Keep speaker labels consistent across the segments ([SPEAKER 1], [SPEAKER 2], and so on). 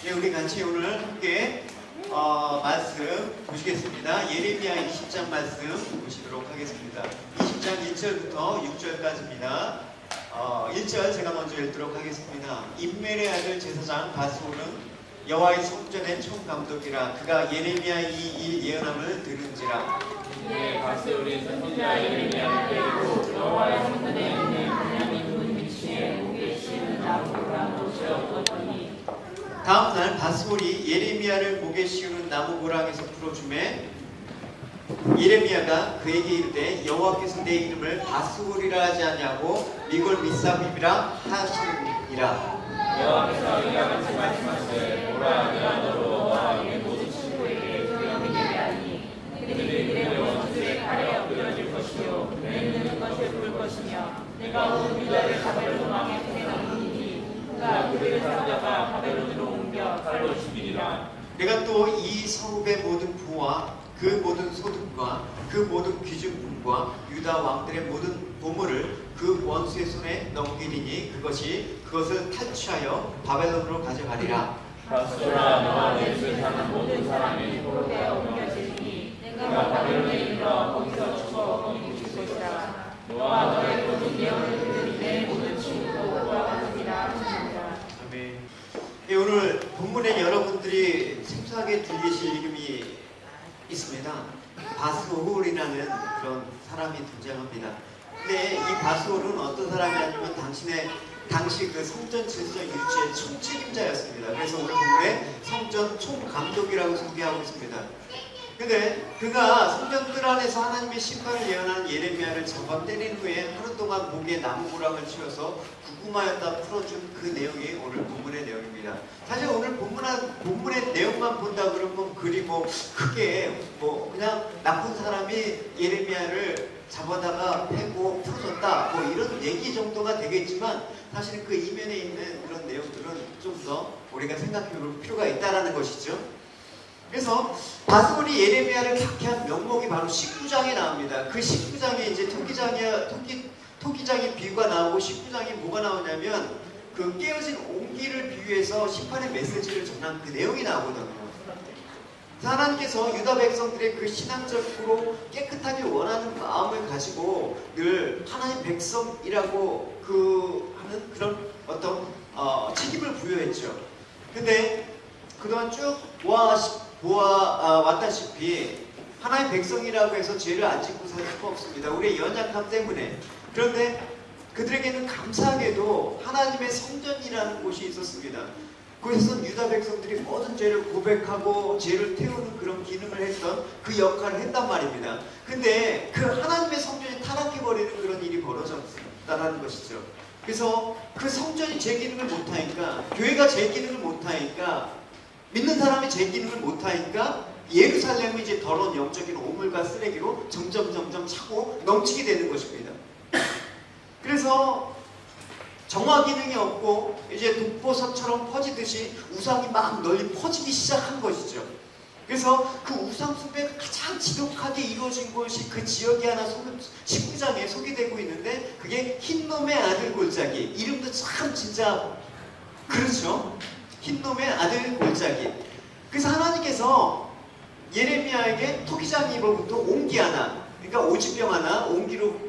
[SPEAKER 1] 예, 우리 같이 오늘 함께 말씀 보시겠습니다. 예레미야 20장 말씀 보시도록 하겠습니다. 20장 1절부터 6절까지입니다. 1절 제가 먼저 읽도록 하겠습니다. 임멜의 아들 제사장 바스올은 여호와의 성전의 총감독이라. 그가 예레미야 이 예언함을 들은지라.
[SPEAKER 2] 이에 바스올이 선지자 예레미야를 데리고 여호와의 성전에 있는 하나님 문 위치에 목에 씌운 나무가 못이 없었더니.
[SPEAKER 1] 다음날 바스올이 예레미야를 목에 씌우는 나무 고랑에서 풀어주매 예레미야가 그에게 이르되 여호와께서 내 이름을 바스올이라 하지 아니하고 미골 미사빔이라 하시니라.
[SPEAKER 2] 여호와께서 이와 같이 말씀하시되 보라 내가 너로 너와 이 모든 친구에게 조용히 하니 그들이 그의 원수의 칼에 엎드려질 것이요 그의 느는 것에 볼 것이며 내가 온 유다를 바벨론 왕의 손에 넘기니 그가 그들을 사로잡아 바벨론으로 옮겨 칼로 죽이리라.
[SPEAKER 1] 내가 또 이 성읍의 모든 부와 그 모든 소득과 그 모든 귀중품과 유다 왕들의 모든 보물을 그 원수의 손에 넘기리니 그것을 탈취하여 바벨론으로 가져가리라.
[SPEAKER 2] 바스올아 너와 내 집에 사는 모든 사람이 포로되어 옮겨지리니 내가 바벨론에 이르러 거기서 죽어 거기 죽을 것이라. 너와 너의 모든 예언을 들은 내 모든 친구도 그와 같으리라 하시니라.
[SPEAKER 1] 아멘. 예, 오늘 본문에 여러분들이 생소하게 들리실 이름이 있습니다. 바스올이라는 그런 사람이 등장합니다. 근데 이 바스올은 어떤 사람이냐면 당시 그 성전 질서 유지의 총책임자였습니다. 그래서 오늘 본문에 성전 총감독이라고 소개하고 있습니다. 근데 그가 성전들 안에서 하나님의 심판을 예언하는 예레미야를 잡아 때린 후에 하루 동안 목에 나무고랑을 씌워서 구금하였다 풀어준 그 내용이 오늘 본문의 내용입니다. 사실 오늘 본문의 내용만 본다 그러면 그리 크게 그냥 나쁜 사람이 예레미야를 잡아다가 패고 풀어줬다 이런 얘기 정도가 되겠지만 사실은 그 이면에 있는 그런 내용들은 좀 더 우리가 생각해 볼 필요가 있다는 것이죠. 그래서 바스올이 예레미야를 박해한 명목이 바로 19장에 나옵니다. 그 19장에 이제 토기장의 비유가 나오고 19장에 뭐가 나오냐면 그 깨어진 옹기를 비유해서 심판의 메시지를 전한 그 내용이 나오거든요. 하나님께서 유다 백성들의 그 신앙적으로 깨끗하게 원하는 마음을 가지고 늘 하나님 백성이라고 하는 그런 어떤 책임을 부여했죠. 근데 그동안 쭉 보아왔다시피 하나님 백성이라고 해서 죄를 안 짓고 살 수가 없습니다. 우리의 연약함 때문에. 그런데 그들에게는 감사하게도 하나님의 성전이라는 곳이 있었습니다. 그래서 유다 백성들이 모든 죄를 고백하고 죄를 태우는 그런 기능을 했던 그 역할을 했단 말입니다. 근데 그 하나님의 성전이 타락해버리는 그런 일이 벌어졌다는 것이죠. 그래서 그 성전이 제 기능을 못하니까, 교회가 제 기능을 못하니까, 믿는 사람이 제 기능을 못하니까 예루살렘이 이제 더러운 영적인 오물과 쓰레기로 점점 차고 넘치게 되는 것입니다. 그래서 정화 기능이 없고 이제 독보석처럼 퍼지듯이 우상이 막 널리 퍼지기 시작한 것이죠. 그래서 그 우상 숭배가 가장 지독하게 이루어진 곳이 그 지역이 하나 19장에 소개되고 있는데 그게 흰놈의 아들 골짜기. 이름도 참 진짜 그렇죠. 흰놈의 아들 골짜기. 그래서 하나님께서 예레미야에게 토기장이로부터 옹기 하나, 그러니까 오지병 하나, 옹기로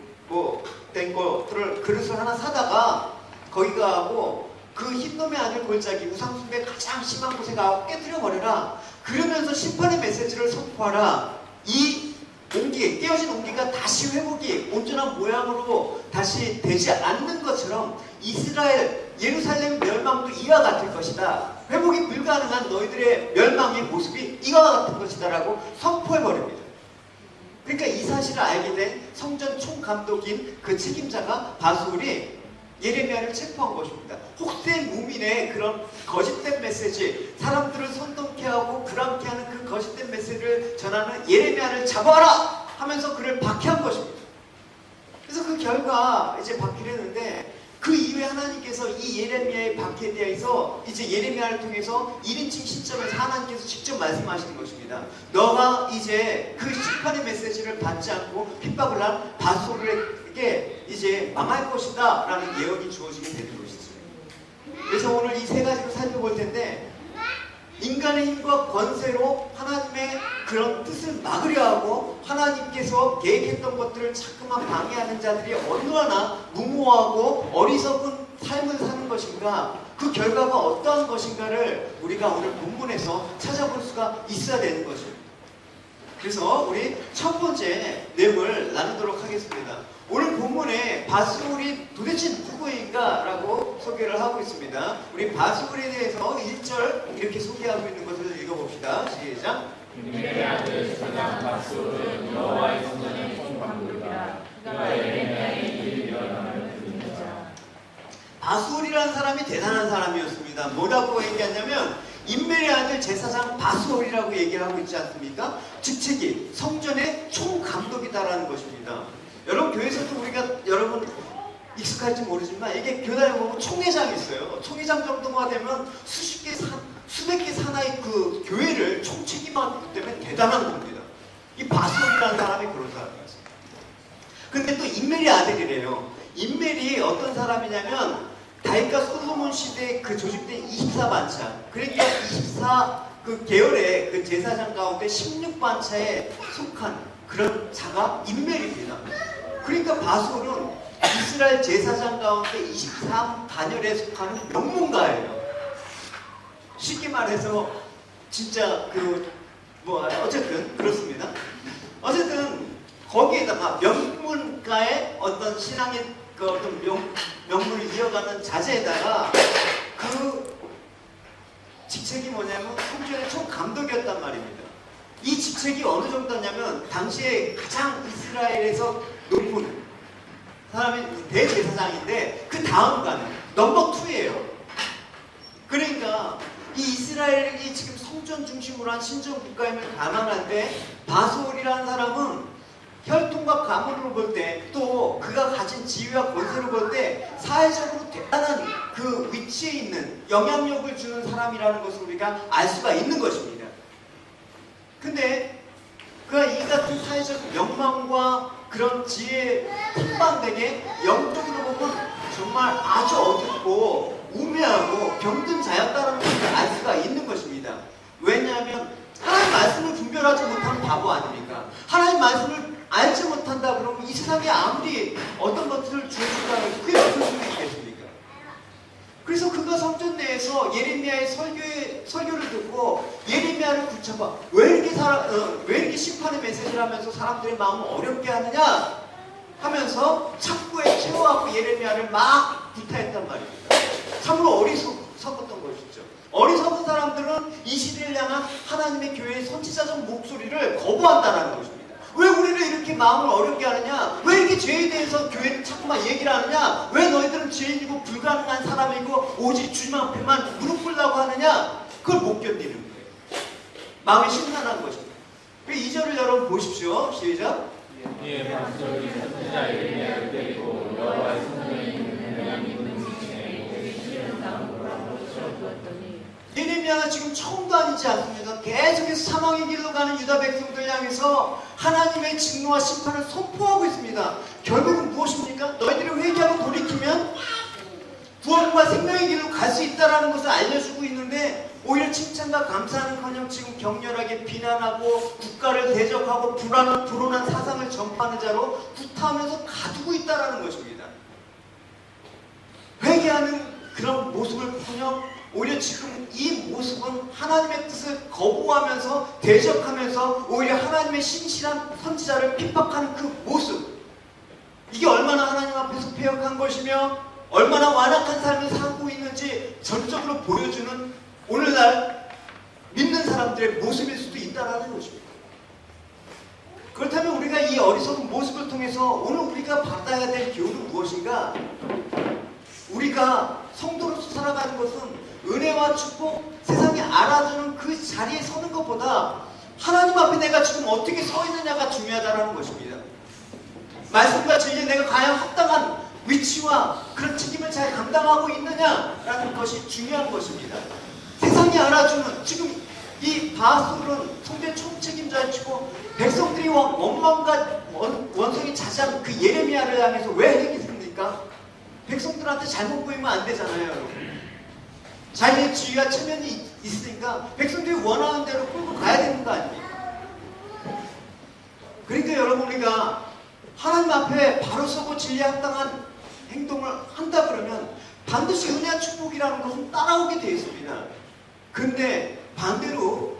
[SPEAKER 1] 된 것들을 그릇을 하나 사다가 거기 가고 그 흰놈의 아들 골짜기 우상숭배 가장 심한 곳에 가고 깨뜨려버려라. 그러면서 심판의 메시지를 선포하라. 이 옹기, 깨어진 옹기가 다시 회복이 온전한 모양으로 다시 되지 않는 것처럼 이스라엘, 예루살렘 멸망도 이와 같을 것이다. 회복이 불가능한 너희들의 멸망의 모습이 이와 같은 것이다 라고 선포해버립니다. 그러니까 이 사실을 알게 된 성전 총감독인 그 책임자가 바스올이 예레미야를 체포한 것입니다. 혹세무민의 그런 거짓된 메시지, 사람들을 선동케 하고 불안케 하는 그 거짓된 메시지를 전하는 예레미야를 잡아라 하면서 그를 박해한 것입니다. 그래서 그 결과 이제 박해를 했는데 그 이후에 하나님께서 이 예레미야의 박해에 대해서 이제 예레미야를 통해서 1인칭 시점에서 하나님께서 직접 말씀하시는 것입니다. 너가 이제 그 심판의 메시지를 받지 않고 핍박을 한 바스올에게 이제 망할 것이다 라는 예언이 주어지게 되는 것이죠. 그래서 오늘 이 세 가지를 살펴볼 텐데 인간의 힘과 권세로 하나님의 그런 뜻을 막으려 하고 하나님께서 계획했던 것들을 자꾸만 방해하는 자들이 얼마나 무모하고 어리석은 삶을 사는 것인가, 그 결과가 어떠한 것인가를 우리가 오늘 본문에서 찾아볼 수가 있어야 되는 것입니다. 그래서 우리 첫 번째 내용을 나누도록 하겠습니다. 오늘 본문에 바스올이 도대체 누구인가 라고 소개를 하고 있습니다. 우리 바스올에 대해서 1절 이렇게 소개하고 있는 것을 읽어봅시다. 시작.
[SPEAKER 2] 임멜의 아들 제사장 바스올은 여호와의 성전의 총관들이라. 그가 예레미야의 일을 일어나는 듣는 자.
[SPEAKER 1] 바스올이라는 사람이 대단한 사람이었습니다. 뭐라고 얘기하냐면 임멜의 아들 제사장 바스올이라고 얘기를 하고 있지 않습니까? 직책이 성전의 총감독이다라는 것입니다. 여러분 교회에서도 우리가 여러분 익숙할지 모르지만 이게 교단에 보면 총회장이 있어요. 총회장 정도가 되면 수백 개 산하의 그 교회를 총책임하기 때문에 대단한 겁니다. 이 바스올이라는 사람이 그런 사람이었습니다. 근데 또 임멜의 아들이래요. 임멜이 어떤 사람이냐면 다윗과 솔로몬 시대에 그 조직된 24반차, 그러니까 24 그 계열의 그 제사장 가운데 16반차에 속한 그런 자가 임멜입니다. 그러니까 바스올은 이스라엘 제사장 가운데 23단열에 속하는 명문가예요. 쉽게 말해서 진짜 어쨌든 그렇습니다. 어쨌든 거기에다가 명문가의 어떤 신앙의 그 어떤 명문을 이어가는 자제에다가 그 직책이 뭐냐면 성전의 총감독이었단 말입니다. 이 직책이 어느 정도냐면 당시에 가장 이스라엘에서 높은 사람이 대제사장인데 그 다음가는 넘버 2예요. 그러니까 이 이스라엘이 지금 성전 중심으로 한 신전 국가임을 감안한데 바스올이라는 사람은 혈통과 가문으로 볼 때 또 그가 가진 지위와 권세로 볼 때 사회적으로 대단한 그 위치에 있는 영향력을 주는 사람이라는 것을 우리가 알 수가 있는 것입니다. 근데 그가 이 같은 사회적 명망과 그런 지혜에 상반되게 영적으로 보면 정말 아주 어둡고 우매하고 병든 자였다는 것을 알 수가 있는 것입니다. 왜냐하면 하나님 말씀을 분별하지 못한 바보 아닙니까? 하나님 말씀을 알지 못한다 그러면 이 세상에 아무리 어떤 것들을 주어준다 해도 그게 어떤 소용이 있겠습니까? 그래서 그가 성전 내에서 예레미야의 설교를 듣고 예레미야를 붙잡아 왜 이렇게 심판의 메시지를 하면서 사람들의 마음을 어렵게 하느냐 하면서 착고에 채워갖고 예레미야를 막 구타했단 말입니다. 참으로 어리석었던 것이죠. 어리석은 사람들은 이 시대를 향한 하나님의 교회의 선지자적 목소리를 거부한다는 것입니다. 왜 우리를 이렇게 마음을 어렵게 하느냐? 왜 이렇게 죄에 대해서 교회는 자꾸만 얘기를 하느냐? 왜 너희들은 죄인이고 불가능한 사람이고 오직 주님 앞에만 무릎 꿇으려고 하느냐? 그걸 못 견디는 거예요. 마음이 심란한 것입니다. 2절을 여러분 보십시오. 시작.
[SPEAKER 2] 이에 바스올이 선지자 예레미야를 데리고 여호와의 성전에 있는 베냐민 문지기에 그에게 시련을 당하고 치러주었더니
[SPEAKER 1] 예레미야가 지금 처음도 아니지 않습니까? 계속해서 사망의 길로 가는 유다 백성들 향해서 하나님의 진노와 심판을 선포하고 있습니다. 결국은 무엇입니까? 너희들이 회개하고 돌이키면 구원과 생명의 길로 갈 수 있다는 것을 알려주고 있는데 오히려 칭찬과 감사하는커녕 지금 격렬하게 비난하고 국가를 대적하고 불온한 사상을 전파하는 자로 구타하면서 가두고 있다는 것입니다. 회개하는 그런 모습을커녕 오히려 지금 이 모습은 하나님의 뜻을 거부하면서 대적하면서 오히려 하나님의 신실한 선지자를 핍박하는 그 모습, 이게 얼마나 하나님 앞에서 패역한 것이며 얼마나 완악한 삶을 살고 있는지 전적으로 보여주는 오늘날 믿는 사람들의 모습일 수도 있다는 것입니다. 그렇다면 우리가 이 어리석은 모습을 통해서 오늘 우리가 받아야 될 교훈은 무엇인가? 우리가 성도로서 살아가는 것은 은혜와 축복, 세상이 알아주는 그 자리에 서는 것보다 하나님 앞에 내가 지금 어떻게 서 있느냐가 중요하다는 것입니다. 말씀과 진리에 내가 과연 합당한 위치와 그런 책임을 잘 감당하고 있느냐라는 것이 중요한 것입니다. 세상이 알아주는 지금 이 바스올은 성전 총책임자이고 백성들이 원망과 원성이 자자한 그 예레미야를 향해서 왜 했겠습니까? 백성들한테 잘못 보이면 안 되잖아요, 여러분. 자기의 지위와 체면이 있으니까 백성들이 원하는 대로 끌고 가야 되는 거 아닙니까? 그러니까 여러분, 우리가 하나님 앞에 바로 서고 진리에 합당한 행동을 한다 그러면 반드시 은혜와 축복이라는 것은 따라오게 되어 있습니다. 근데 반대로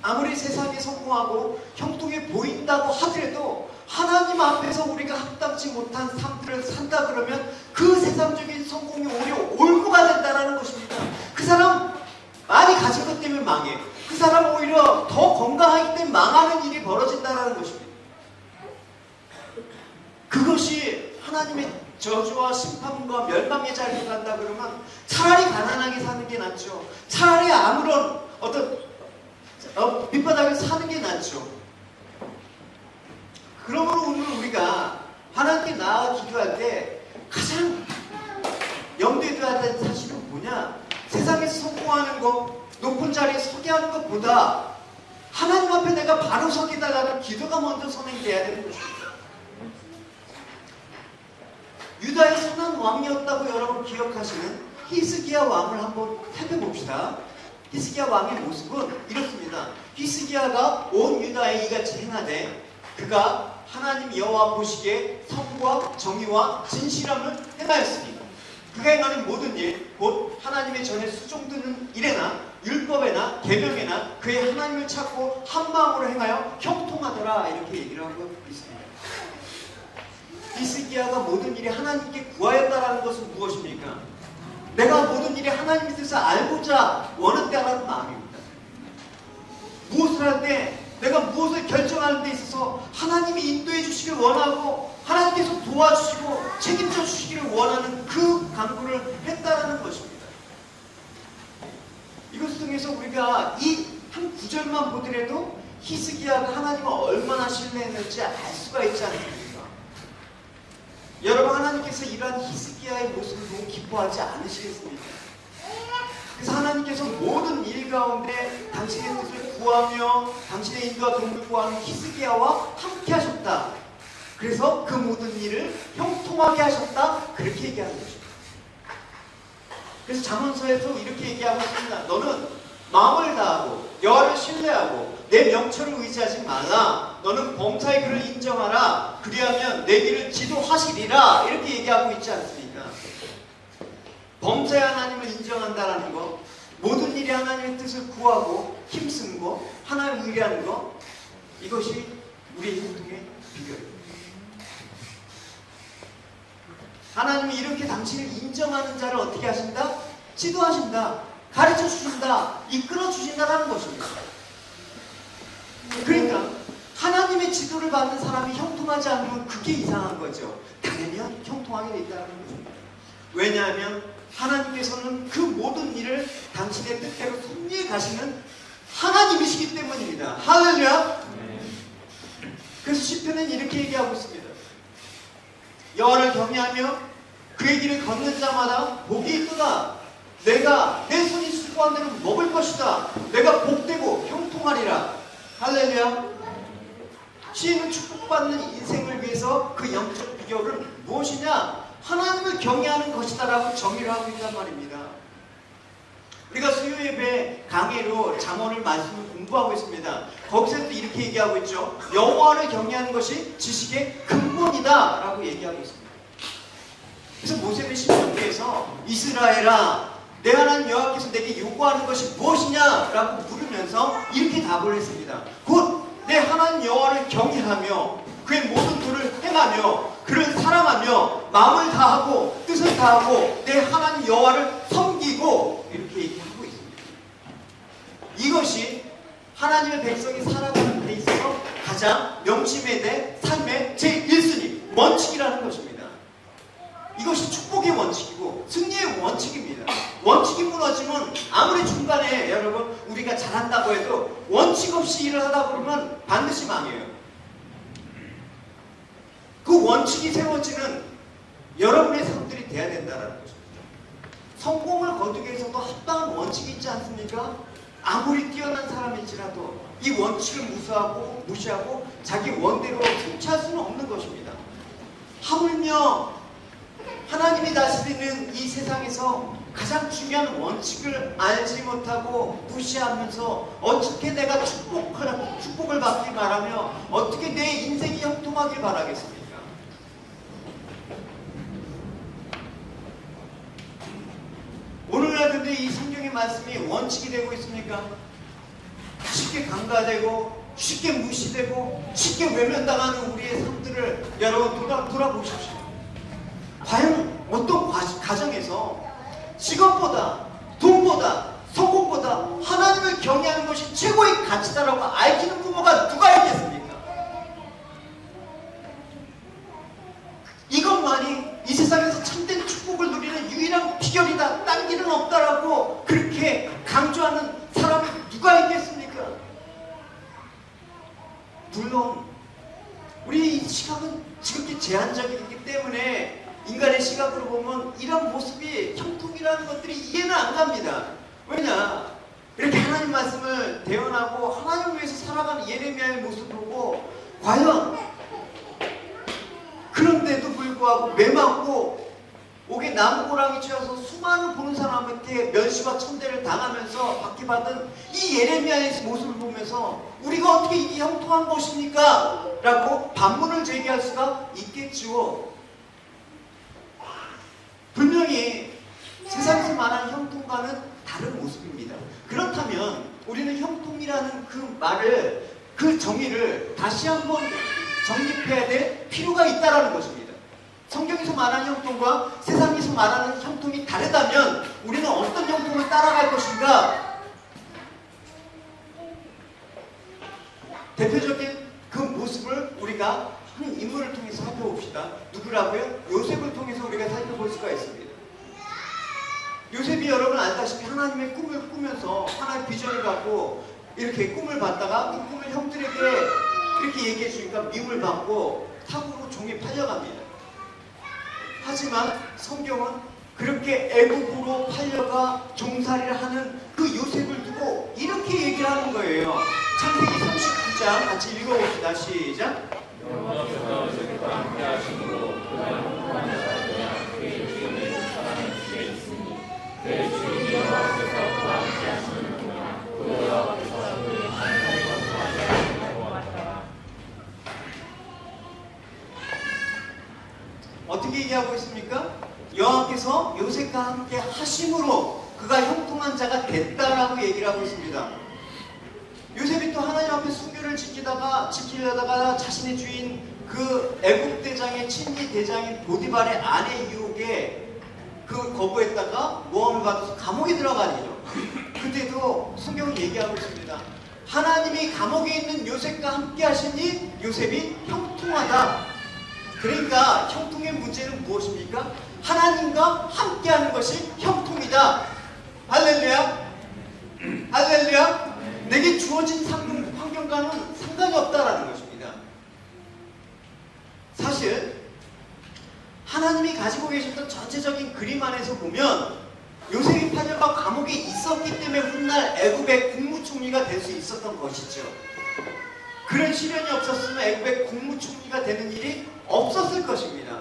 [SPEAKER 1] 아무리 세상이 성공하고 형통해 보인다고 하더라도 하나님 앞에서 우리가 합당치 못한 삶들을 산다 그러면 그 세상적인 성공이 오히려 올무가 된다는 것입니다. 그 사람 많이 가진 것 때문에 망해. 그 사람 오히려 더 건강하기 때문에 망하는 일이 벌어진다는 것입니다. 그것이 하나님의 저주와 심판과 멸망의 자리로 간다 그러면 차라리 가난하게 사는 게 낫죠. 차라리 아무런 어떤 밑바닥에 사는 게 낫죠. 그러므로 오늘 우리가 하나님께 나아가 기도할 때 가장 염두에 둬야 할 사실은 뭐냐? 세상에서 성공하는 것, 높은 자리에 서게 하는 것보다 하나님 앞에 내가 바로 서게 달라는 기도가 먼저 선행돼야 되는 것입니다. 유다의 선한 왕이었다고 여러분 기억하시는 히스기야 왕을 한번 살펴봅시다. 히스기야 왕의 모습은 이렇습니다. 히스기야가 온 유다에 이같이 행하되 그가 하나님 여호와 보시기에 선과 정의와 진실함을 행하였으니 그가 행하는 모든 일, 곧 하나님의 전에 수종드는 일에나 율법에나 계명에나 그의 하나님을 찾고 한 마음으로 행하여 형통하더라, 이렇게 얘기를 하고 있습니다. 히스기야가 모든 일이 하나님께 구하였다라는 것은 무엇입니까? 내가 모든 일이 하나님의 뜻을 알고자 원한다라는 마음입니다. 무엇을 할 때 내가 무엇을 결정하는 데 있어서 하나님이 인도해 주시길 원하고 하나님께서 도와주시고 책임져 주시기를 원하는 그 간구를 했다라는 것입니다. 이것을 통해서 우리가 이 한 구절만 보더라도 히스기야가 하나님을 얼마나 신뢰했는지 알 수가 있지 않습니까? 여러분, 하나님께서 이러한 히스기야의 모습을 너무 기뻐하지 않으시겠습니까? 그래서 하나님께서 모든 일 가운데 당신의 뜻을 구하며 당신의 인도와 도움을 구하는 히스기야와 함께 하셨다. 그래서 그 모든 일을 형통하게 하셨다. 그렇게 얘기하는 것입니다. 그래서 잠언서에서 이렇게 얘기하고 있습니다. 너는 마음을 다하고 여호와를 신뢰하고 내 명철을 의지하지 말라. 너는 범사의 그를 인정하라. 그리하면 내 길을 지도하시리라. 이렇게 얘기하고 있지 않습니까? 범사의 하나님을 인정한다라는 것, 모든 일이 하나님의 뜻을 구하고 힘쓴 것, 하나님을 의뢰하는 것, 이것이 우리의 행동의 비결입니다. 하나님이 이렇게 당신을 인정하는 자를 어떻게 하신다? 지도하신다, 가르쳐 주신다, 이끌어 주신다라는 것입니다. 그러니까 하나님의 지도를 받는 사람이 형통하지 않으면 그게 이상한 거죠. 당연히 형통하게 돼 있다는 것입니다. 왜냐하면 하나님께서는 그 모든 일을 당신의 뜻대로 섭리해 가시는 하나님이시기 때문입니다. 할렐루야. 그래서 시편은 이렇게 얘기하고 있습니다. 여호와를 경외하며 그의 길을 걷는 자마다 복이 있도다. 내가 내 손이 수고한 대로 먹을 것이다. 내가 복되고 형통하리라. 할렐루야. 시인은 축복받는 인생을 위해서 그 영적 비결은 무엇이냐? 하나님을 경외하는 것이다라고 정의를 하고 있단 말입니다. 우리가 수요예배 강해로 잠언을 말씀을 공부하고 있습니다. 거기서도 이렇게 얘기하고 있죠. 여호와를 경외하는 것이 지식의 근본이다라고 얘기하고 있습니다. 그래서 모세의 신명기에서 이스라엘아, 내 하나님 여호와께서 내게 요구하는 것이 무엇이냐라고 물으면서 이렇게 답을 했습니다. 곧 내 하나님 여호와를 경외하며 그의 모든 도를 행하며 그를 사랑하며 마음을 다하고 뜻을 다하고 내 하나님 여호와를 섬기고, 이렇게 얘기하고 있습니다. 이것이 하나님의 백성이 살아가는 데 있어서 가장 명심해야 될 삶의 제1순위 원칙이라는 것입니다. 이것이 축복의 원칙이고 승리의 원칙입니다. 원칙이 무너지면 아무리 중간에 여러분 우리가 잘한다고 해도 원칙 없이 일을 하다 보면 반드시 망해요. 그 원칙이 세워지는 여러분의 삶들이 돼야 된다는 것입니다. 성공을 거두기 위해서도 합당한 원칙이 있지 않습니까? 아무리 뛰어난 사람일지라도 이 원칙을 무시하고 자기 원대로 성취할 수는 없는 것입니다. 하물며 하나님이 다스리는 이 세상에서 가장 중요한 원칙을 알지 못하고 무시하면서 어떻게 내가 축복을 받길 바라며 어떻게 내 인생이 형통하길 바라겠습니까? 오늘날 근데 이 성경의 말씀이 원칙이 되고 있습니까? 쉽게 간과되고 쉽게 무시되고 쉽게 외면당하는 우리의 삶들을 여러분 돌아보십시오. 과연 어떤 가정에서 직업보다 돈보다 성공보다 하나님을 경외하는 것이 최고의 가치다라고 알기는 부모가 누가 있겠습니까? 이것만이 이 세상에서 참된 축복을 누리는 유일한 비결이다, 딴 길은 없다라고 그렇게 강조하는 사람이 누가 있겠습니까? 물론 우리 시각은 지극히 제한적이기 때문에 인간의 시각으로 보면 이런 모습이 형통이라는 것들이 이해는 안 갑니다. 왜냐? 이렇게 하나님 말씀을 대언하고 하나님을 위해서 살아가는 예레미야의 모습을 보고 과연 그런데도 불구하고 매맞고 옥에 나무고랑이 쥐어서 수많은 보는 사람한테 멸시와 천대를 당하면서 받기받은 이 예레미야의 모습을 보면서 우리가 어떻게 이게 형통한 것입니까? 라고 반문을 제기할 수가 있겠지요. 분명히 세상에서 말하는 형통과는 다른 모습입니다. 그렇다면 우리는 형통이라는 그 말을, 그 정의를 다시 한번 정립해야 될 필요가 있다는 것입니다. 성경에서 말하는 형통과 세상에서 말하는 형통이 다르다면 우리는 어떤 형통을 따라갈 것인가? 대표적인 그 모습을 우리가 한 인물을 통해서 살펴봅시다. 누구라고요? 요셉을 통해서 우리가 살펴볼 수가 있습니다. 요셉이 여러분 알다시피 하나님의 꿈을 꾸면서 하나의 비전을 갖고 이렇게 꿈을 봤다가 그 꿈을 형들에게 이렇게 얘기해 주니까 미움을 받고 탑으로 종이 팔려갑니다. 하지만 성경은 그렇게 애국으로 팔려가 종살이를 하는 그 요셉을 두고 이렇게 얘기를 하는 거예요. 창세기 39장 같이 읽어봅시다. 시작.
[SPEAKER 2] 여호와께서 요셉과 함께 하심으로 그가 형통한 자가 되어 그의 주인의 사랑을 주에 있으니 그의 주인이 여호와께서 그와 함께 하시는구나. 또 여호와께서 그의 하나님의 형통한 자가 보았더라.
[SPEAKER 1] 어떻게 얘기하고 있습니까? 여호와께서 요셉과 함께 하심으로 그가 형통한 자가 됐다라고 얘기를 하고 있습니다. 요셉이 또 하나님 앞에 순교를 지키려다가 자신의 주인 그 애국 대장의 친지 대장인 보디발의 아내 유혹에 그 거부했다가 모함을 받아서 감옥에 들어가니죠. 그때도 성경은 얘기하고 있습니다. 하나님이 감옥에 있는 요셉과 함께 하시니 요셉이 형통하다. 그러니까 형통의 문제는 무엇입니까? 하나님과 함께하는 것이 형통이다. 할렐루야. 할렐루야. 내게 주어진 환경과는 상관이 없다라는 것입니다. 사실 하나님이 가지고 계셨던 전체적인 그림 안에서 보면 요셉이 팔려가 감옥에 있었기 때문에 훗날 애굽의 국무총리가 될 수 있었던 것이죠. 그런 시련이 없었으면 애굽의 국무총리가 되는 일이 없었을 것입니다.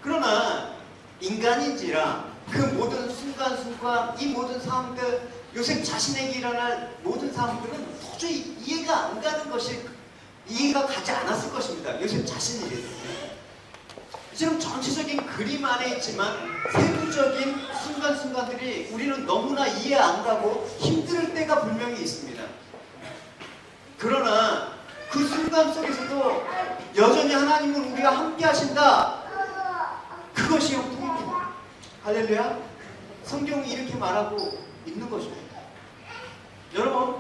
[SPEAKER 1] 그러나 인간인지라 그 모든 순간순간 이 모든 상황들, 요셉 자신에게 일어날 모든 상황들은 도저히 이해가 안 가는 것이, 이해가 가지 않았을 것입니다. 요셉 자신이. 지금 전체적인 그림 안에 있지만 세부적인 순간순간들이 우리는 너무나 이해 안 가고 힘들 때가 분명히 있습니다. 그러나 그 순간 속에서도 여전히 하나님은 우리가 함께 하신다. 그것이 형통입니다. 할렐루야. 성경이 이렇게 말하고 있는 것입니다. 여러분,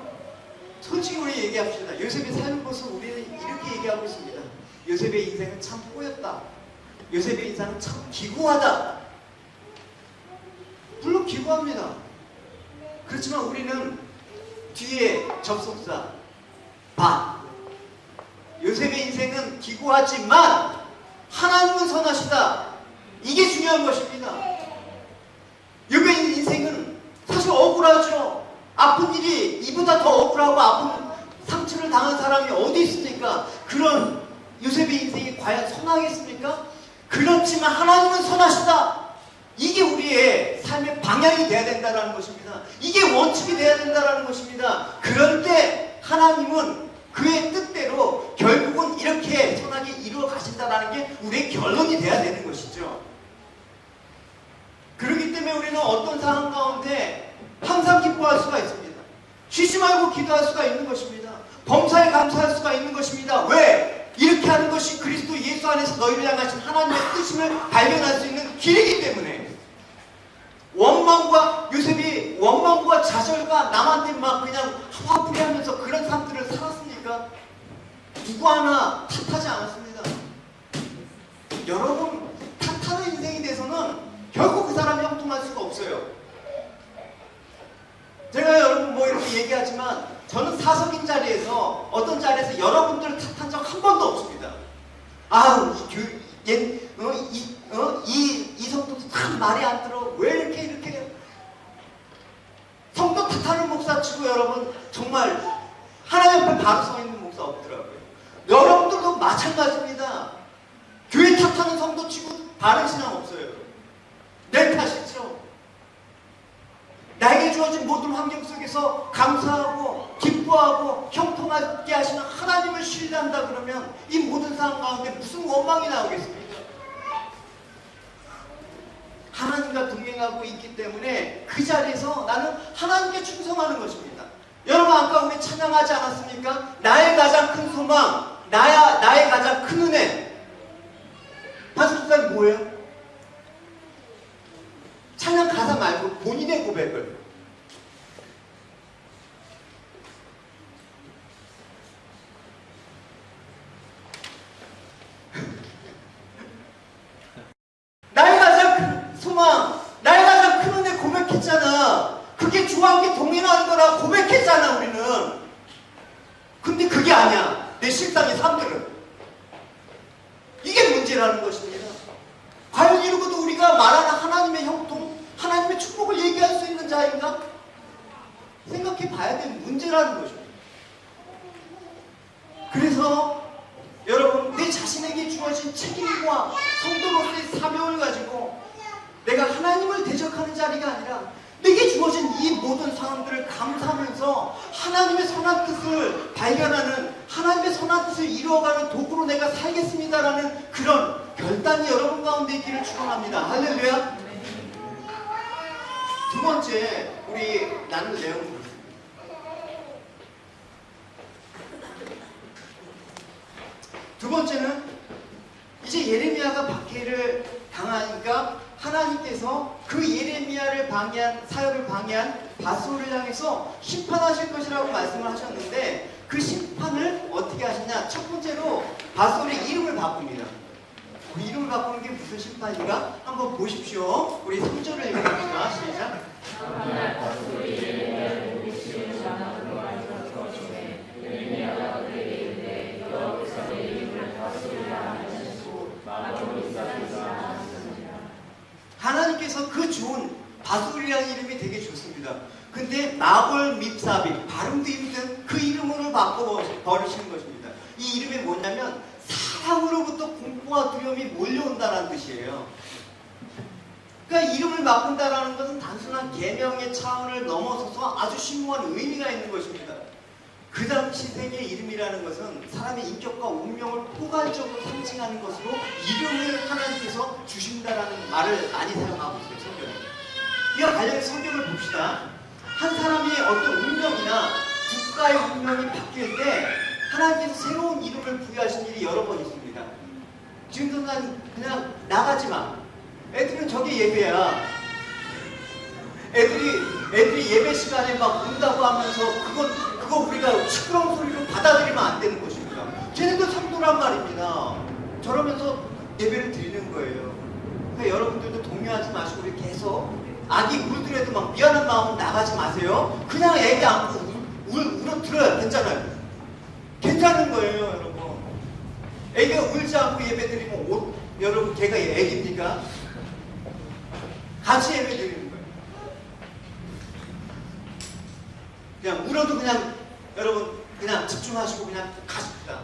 [SPEAKER 1] 솔직히 우리 얘기합시다. 요셉의 삶을 보면서 우리는 이렇게 얘기하고 있습니다. 요셉의 인생은 참 꼬였다. 요셉의 인생은 참 기구하다. 물론 기구합니다. 그렇지만 우리는 뒤에 접속사 바, 요셉의 인생은 기구하지만 하나님은 선하시다. 이게 중요한 것입니다. 요셉의 인생은 사실 억울하죠. 아픈 일이 이보다 더 억울하고 아픈 상처를 당한 사람이 어디 있습니까? 그런 요셉의 인생이 과연 선하겠습니까? 그렇지만 하나님은 선하시다. 이게 우리의 삶의 방향이 돼야 된다는 것입니다. 이게 원칙이 돼야 된다는 것입니다. 그럴 때 하나님은 그의 뜻대로 결국은 이렇게 선하게 이루어 가신다는 게 우리의 결론이 돼야 되는 것이죠. 그렇기 때문에 우리는 어떤 상황 가운데 항상 기뻐할 수가 있습니다. 쉬지 말고 기도할 수가 있는 것입니다. 범사에 감사할 수가 있는 것입니다. 왜? 이렇게 하는 것이 그리스도 예수 안에서 너희를 향하신 하나님의 뜻임을 발견할 수 있는 길이기 때문에. 요셉이 원망과 좌절과 남한테 막 그냥 화풀이하면서 그런 삶들을 살았습니까? 누구 하나 탓하지 않았습니다. 여러분, 탓하는 인생이 돼서는 결국 그 사람이 형통할 수가 없어요. 제가 여러분 뭐 이렇게 얘기하지만 저는 사석인 자리에서 어떤 자리에서 여러분들을 탓한 적 한 번도 없습니다. 아우 이 성도도 참 말이 안 들어. 왜 이렇게 성도 탓하는 목사 치고 여러분 정말 하나님 앞에 바로 서 있는 목사 없더라고요. 여러분들도 마찬가지입니다. 교회 탓하는 성도 치고 바른 신앙 없어요. 내 탓이죠. 나에게 주어진 모든 환경 속에서 감사하고 기뻐하고 형통하게 하시는 하나님을 신뢰한다 그러면 이 모든 상황 가운데 무슨 원망이 나오겠습니까? 하나님과 동행하고 있기 때문에 그 자리에서 나는 하나님께 충성하는 것입니다. 여러분 아까 우리 찬양하지 않았습니까? 나의 가장 큰 소망, 나의 가장 큰 은혜. 파스토사님 뭐예요? 찬양 가사 말고 본인의 고백을. 나의 가장 큰 소망, 나의 가장 큰 은혜 고백했잖아. 그게 주와 함께 동행하는 거라 고백했잖아 우리는. 근데 그게 아니야. 내 실상의 삶들은. 이게 문제라는 것입니다. 과연 이러고도 우리가 말하는 하나님의 형통, 하나님의 축복을 얘기할 수 있는 자인가? 생각해 봐야 될 문제라는 것입니다. 그래서 여러분 내 자신에게 주어진 책임과 성도로서의 사명을 가지고 내가 하나님을 대적하는 자리가 아니라 내게 주어진 이 모든 상황들을 감사하면서 하나님의 선한 뜻을 발견하는, 하나님의 선한 뜻을 이루어가는 도구로 내가 살겠습니다라는 그런 결단이 여러분 가운데 있기를 축원합니다. 할렐루야. 두 번째 우리 나눌 내용은 그렇습니다. 두 번째는 이제 예레미야가 박해를 당하니까 하나님께서 그 예레미야를 방해한, 사역을 방해한 바소를 향해서 심판하실 것이라고 말씀을 하셨는데 그 심판을 어떻게 하시냐? 첫 번째로 바솔의 이름을 바꿉니다. 그 이름을 바꾸는 게 무슨 심판인가? 한번 보십시오. 우리 3절을 읽어봅시다. 시작. 하나님께서 그 좋은 바솔이라는 이름이 되게 좋습니다. 근데 마골 밉사비, 발음도 힘든 그 이름으로 바꿔버리시는 것입니다. 이 이름이 뭐냐면 사랑으로부터 공포와 두려움이 몰려온다는 뜻이에요. 그러니까 이름을 바꾼다는 것은 단순한 계명의 차원을 넘어서서 아주 심오한 의미가 있는 것입니다. 그 당시 세계의 이름이라는 것은 사람의 인격과 운명을 포괄적으로 상징하는 것으로 이름을 하나님께서 주신다라는 말을 많이 사용하고 있어요. 성경에. 이와 관련해서 성경을 봅시다. 한 사람의 어떤 운명이나 국가의 운명이 바뀔 때 하나님께서 새로운 이름을 부여하신 일이 여러 번 있습니다. 지금 순간 그냥 나가지 마. 애들은 저게 예배야. 애들이 예배 시간에 막 운다고 하면서 그거 우리가 시끄러운 소리로 받아들이면 안 되는 것입니다. 쟤네도 성도란 말입니다. 저러면서 예배를 드리는 거예요. 그러니까 여러분들도 동요하지 마시고 우리 계속 아기 울더라도 막 미안한 마음은 나가지 마세요. 그냥 애기 안고 울어들어요. 괜찮아요. 괜찮은 거예요, 여러분. 애기가 울지 않고 예배 드리면 여러분 걔가 애기입니까? 같이 예배 드리는 거예요. 그냥 울어도 그냥 여러분 그냥 집중하시고 그냥 가십시다.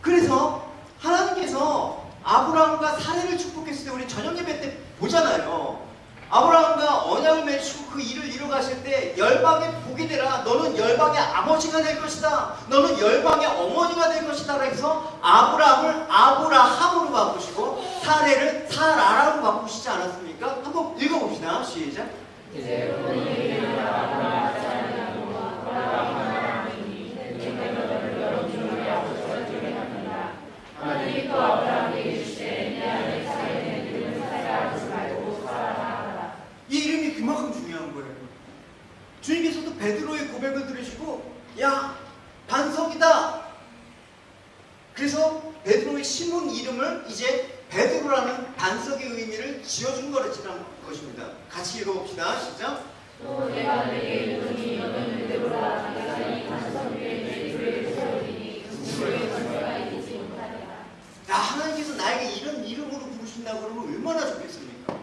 [SPEAKER 1] 그래서 하나님께서 아브라함과 사례를 축복했을 때 우리 저녁 예배 때 보잖아요. 아브라함과 언약을 맺고 그 일을 이루어가실 때 열방의 복이 되라. 너는 열방의 아버지가 될 것이다. 너는 열방의 어머니가 될 것이다. 그래서 아브라함을 아브라함으로 바꾸시고 사례를 사라라고 바꾸시지 않았습니까? 한번 읽어봅시다. 시작.
[SPEAKER 2] 이제 우리 아브라함 하나님이 또 아브라함에게 이르시되 내 아들 이스라엘의 이름을 사라하지 말고 사라라 하라.
[SPEAKER 1] 이 이름이 그만큼 중요한 거예요. 주님께서도 베드로의 고백을 들으시고 야 반석이다. 그래서 베드로의 심은 이름을 이제 베드로라는 반석의 의미를 지어준 것이라는 것입니다. 같이 읽어봅시다. 시작.
[SPEAKER 2] 또 내가 너에게 이르노니 너는 베드로라. 내가 이 반석 위에 내 교회를 세우리니 그 무리의 권세가 이기지 못하리라.
[SPEAKER 1] 야, 하나님께서 나에게 이런 이름으로 부르신다고 그러면 얼마나 좋겠습니까?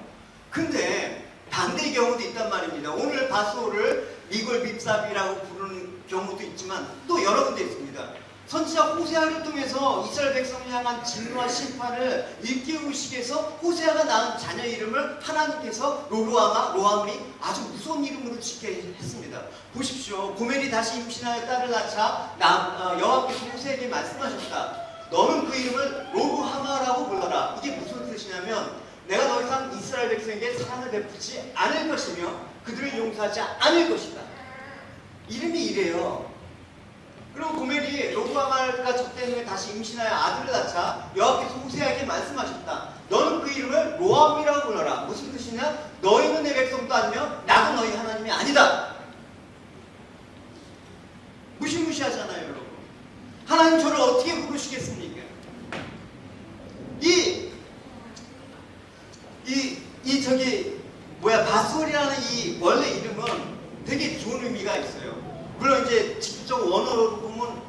[SPEAKER 1] 근데 반대의 경우도 있단 말입니다. 오늘 바소를 미골 빕삽이라고 부르는 경우도 있지만 또 여러 군데 있습니다. 선지자 호세아를 통해서 이스라엘 백성을 향한 진노와 심판을 일깨우시기 위해서 호세아가 낳은 자녀 이름을 하나님께서 로함이 아주 무서운 이름으로 짓게 했습니다. 보십시오. 고멜이 다시 임신하여 딸을 낳자 여호와께서 호세아에게 말씀하셨다. 너는 그 이름을 로루하마라고 불러라. 이게 무슨 뜻이냐면 내가 더 이상 이스라엘 백성에게 사랑을 베푸지 않을 것이며 그들을 용서하지 않을 것이다. 이름이 이래요. 그리고 고멜이 로루하마가 젖된 후에 다시 임신하여 아들을 낳자 여호와께서 호세아에게 말씀하셨다. 너는 그 이름을 로함이라고 불러라. 무슨 뜻이냐? 너희는 내 백성도 아니며 나도 너희 하나님이 아니다. 무시무시하잖아요, 여러분. 하나님 저를 어떻게 부르시겠습니까? 바솔이라는 이 원래 이름은 되게 좋은 의미가 있어요. 물론 이제 직접 원어로 보면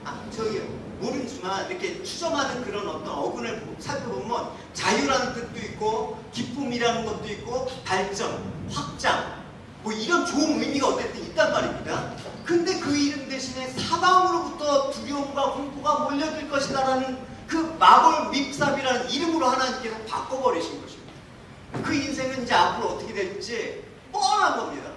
[SPEAKER 1] 모르지만 이렇게 추정하는 그런 어떤 어근을 살펴보면 자유라는 뜻도 있고 기쁨이라는 것도 있고 발전, 확장 뭐 이런 좋은 의미가 어쨌든 있단 말입니다. 근데 그 이름 대신에 사방으로부터 두려움과 공포가 몰려들 것이다라는 그 마골 밉삽이라는 이름으로 하나님께서 바꿔버리신 것입니다. 그 인생은 이제 앞으로 어떻게 될지 뻔한 겁니다.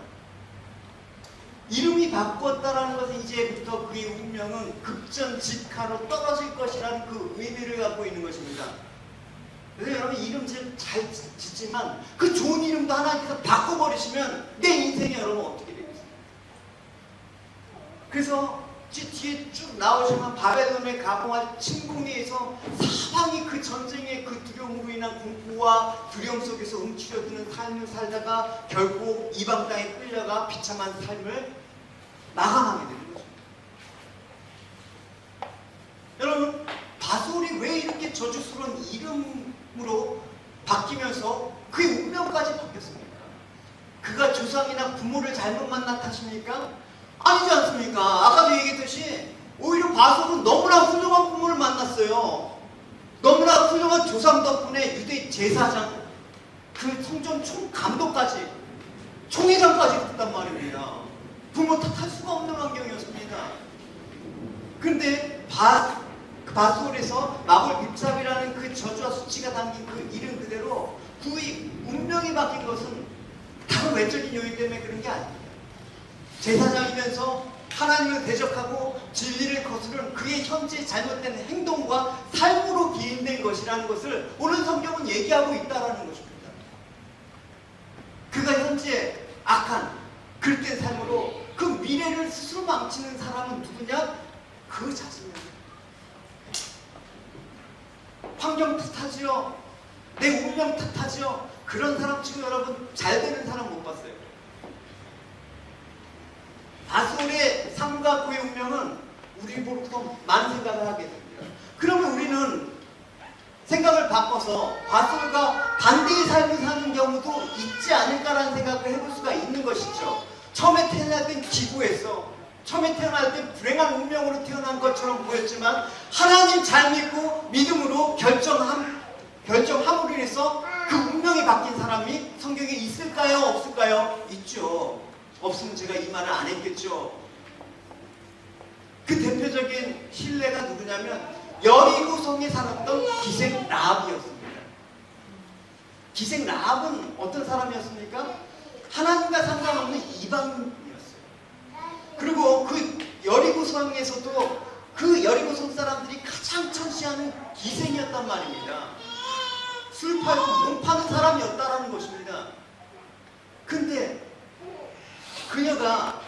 [SPEAKER 1] 이름이 바꿨다라는 것은 이제부터 그의 운명은 급전직하로 떨어질 것이라는 그 의미를 갖고 있는 것입니다. 그래서 여러분 이름 잘 짓지만 그 좋은 이름도 하나님께서 바꿔버리시면 내 인생이 여러분 어떻게 되겠어요? 그래서 뒤에 쭉 나오시면 바벨론의 가공한 침공에서 사방이 그 전쟁의 그 두려움으로 인한 공포와 두려움 속에서 움츠려드는 삶을 살다가 결국 이방 땅에 끌려가 비참한 삶을 마감하게 되는 거죠. 여러분 바솔이 왜 이렇게 저주스러운 이름으로 바뀌면서 그의 운명까지 바뀌었습니까? 그가 조상이나 부모를 잘못 만난 탓입니까? 아니지 않습니까? 아까도 얘기했듯이 오히려 바솔은 너무나 훌륭한 부모를 만났어요. 너무나 훌륭한 조상 덕분에 유대 제사장, 그 성전 총감독까지, 총회장까지 됐단 말입니다. 부모 탓할 수가 없는 환경이었습니다. 근데 바솔에서 마골 빕삽이라는 그 저주와 수치가 담긴 그 이름 그대로 그의 운명이 바뀐 것은 다른 외적인 요인 때문에 그런 게 아닙니다. 제사장이면서 하나님을 대적하고 진리를 거스른 그의 현재 잘못된 행동과 삶으로 기인된 것이라는 것을 오늘 성경은 얘기하고 있다는 것입니다. 그가 현재 악한 그릇된 삶으로 그 미래를 스스로 망치는 사람은 누구냐? 그 자신입니다. 환경 탓하지요. 내 운명 탓하지요. 그런 사람 치고 여러분 잘 되는 사람 못 봤어요. 바솔의 삶과 그의 운명은 우리로부터 많은 생각을 하게 됩니다. 그러면 우리는 생각을 바꿔서 바솔과 반대의 삶을 사는 경우도 있지 않을까라는 생각을 해볼 수가 있는 것이죠. 처음에 태어날 땐 기구했어. 처음에 태어날 땐 불행한 운명으로 태어난 것처럼 보였지만 하나님 잘 믿고 믿음으로 결정함으로 인해서 그 운명이 바뀐 사람이 성경에 있을까요? 없을까요? 있죠. 없으면 제가 이 말을 안 했겠죠. 그 대표적인 신뢰가 누구냐면 여리고 성에 살았던 기생 라합이었습니다. 기생 라합은 어떤 사람이었습니까? 하나님과 상관없는 이방인이었어요. 그리고 그 여리고성에서도 그 여리고성 사람들이 가장 천시하는 기생이었단 말입니다. 술 팔고 몸 파는 사람이었다라는 것입니다. 근데 그녀가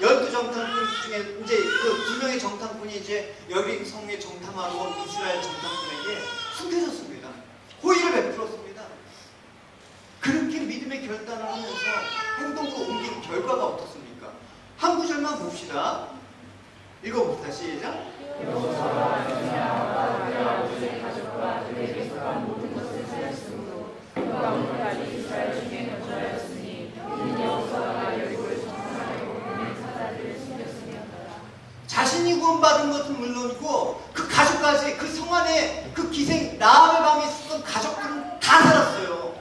[SPEAKER 1] 12정탐꾼 중에 이제 그 2명의 정탐꾼이 이제 여리고성에 정탐하러 온 이스라엘 정탐꾼에게 숨겨졌습니다. 호의를 베풀었습니다. 그렇게 믿음의 결단을 하면서 행동으로 옮긴 결과가 어떻습니까? 한 구절만 봅시다. 읽어봅시다. 시작.
[SPEAKER 2] 여호와가 그의 아버지의 가족과 그에게 속한 모든 것을 살렸으므로 그가 오늘까지 이스라엘 중에 거주하였으니 이는 여호와가 여리고를 정탐하려고 보낸 사자들을 숨겼음이었더라.
[SPEAKER 1] 자신이 구원받은 것은 물론이고 그 가족까지 그 성 안에 그 기생 라합의 방에 있었던 가족들은 다 살았어요.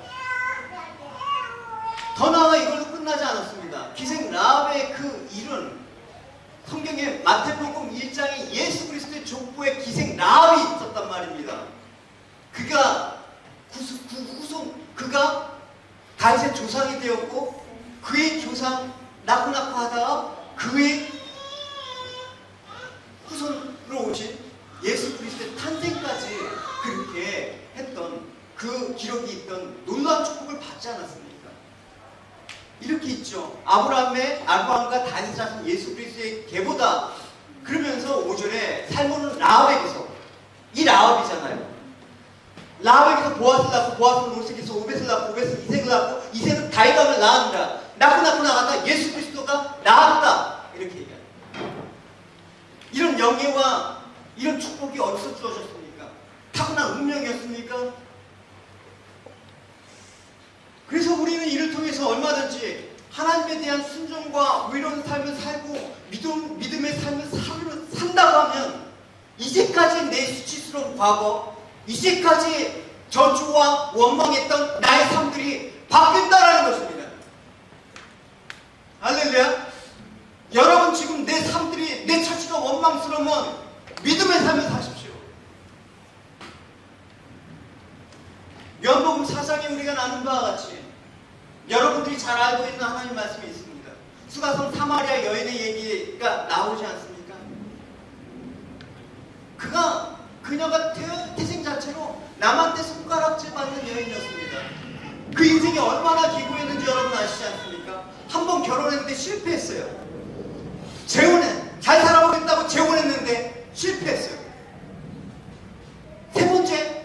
[SPEAKER 1] 더 나아가 이걸로 끝나지 않았습니다. 기생 라합의 그 일은 성경에 마태복음 1장에 예수 그리스도의 족보에 기생 라합이 있었단 말입니다. 그가 그가 다윗의 조상이 되었고 그의 조상 낳고 하다가 그의 후손으로 오신 예수 그리스도의 탄생까지 그렇게 했던 그 기록이 있던 놀라운 축복을 받지 않았습니까? 이렇게 있죠. 아브라함과 다윗의 자손 예수 그리스도의 계보다. 그러면서 5절에 살몬은 라합에게서, 이 라합이잖아요. 라합에게서 보아스를 낳고 보아스는 롯에게서 오벳을 낳고 오벳은 이색을 낳고 이색은 다윗왕을 낳았느라 낳고 나가다 예수 그리스도가 낳았다. 이렇게 얘기합니다. 이런 영예와 이런 축복이 어디서 주어졌습니까? 타고난 운명이었습니까? 그래서 우리는 이를 통해서 얼마든지 하나님에 대한 순종과 의로운 삶을 살고 믿음의 삶을 산다고 하면 이제까지 내 수치스러운 과거, 이제까지 저주와 원망했던 나의 삶들이 바뀐다라는 것입니다. 할렐루야. 여러분 지금 내 삶들이, 내 처지가 원망스러우면 믿음의 삶을 사십시오. 요한복음 4장에 우리가 나눈 바와 같이 여러분들이 잘 알고 있는 하나님 말씀이 있습니다. 수가성 사마리아 여인의 얘기가 나오지 않습니까? 그녀가 태생 자체로 남한테 손가락질 받는 여인이었습니다. 그 인생이 얼마나 기구했는지 여러분 아시지 않습니까? 한 번 결혼했는데 실패했어요. 잘 살아보겠다고 재혼했는데 실패했어요. 세 번째,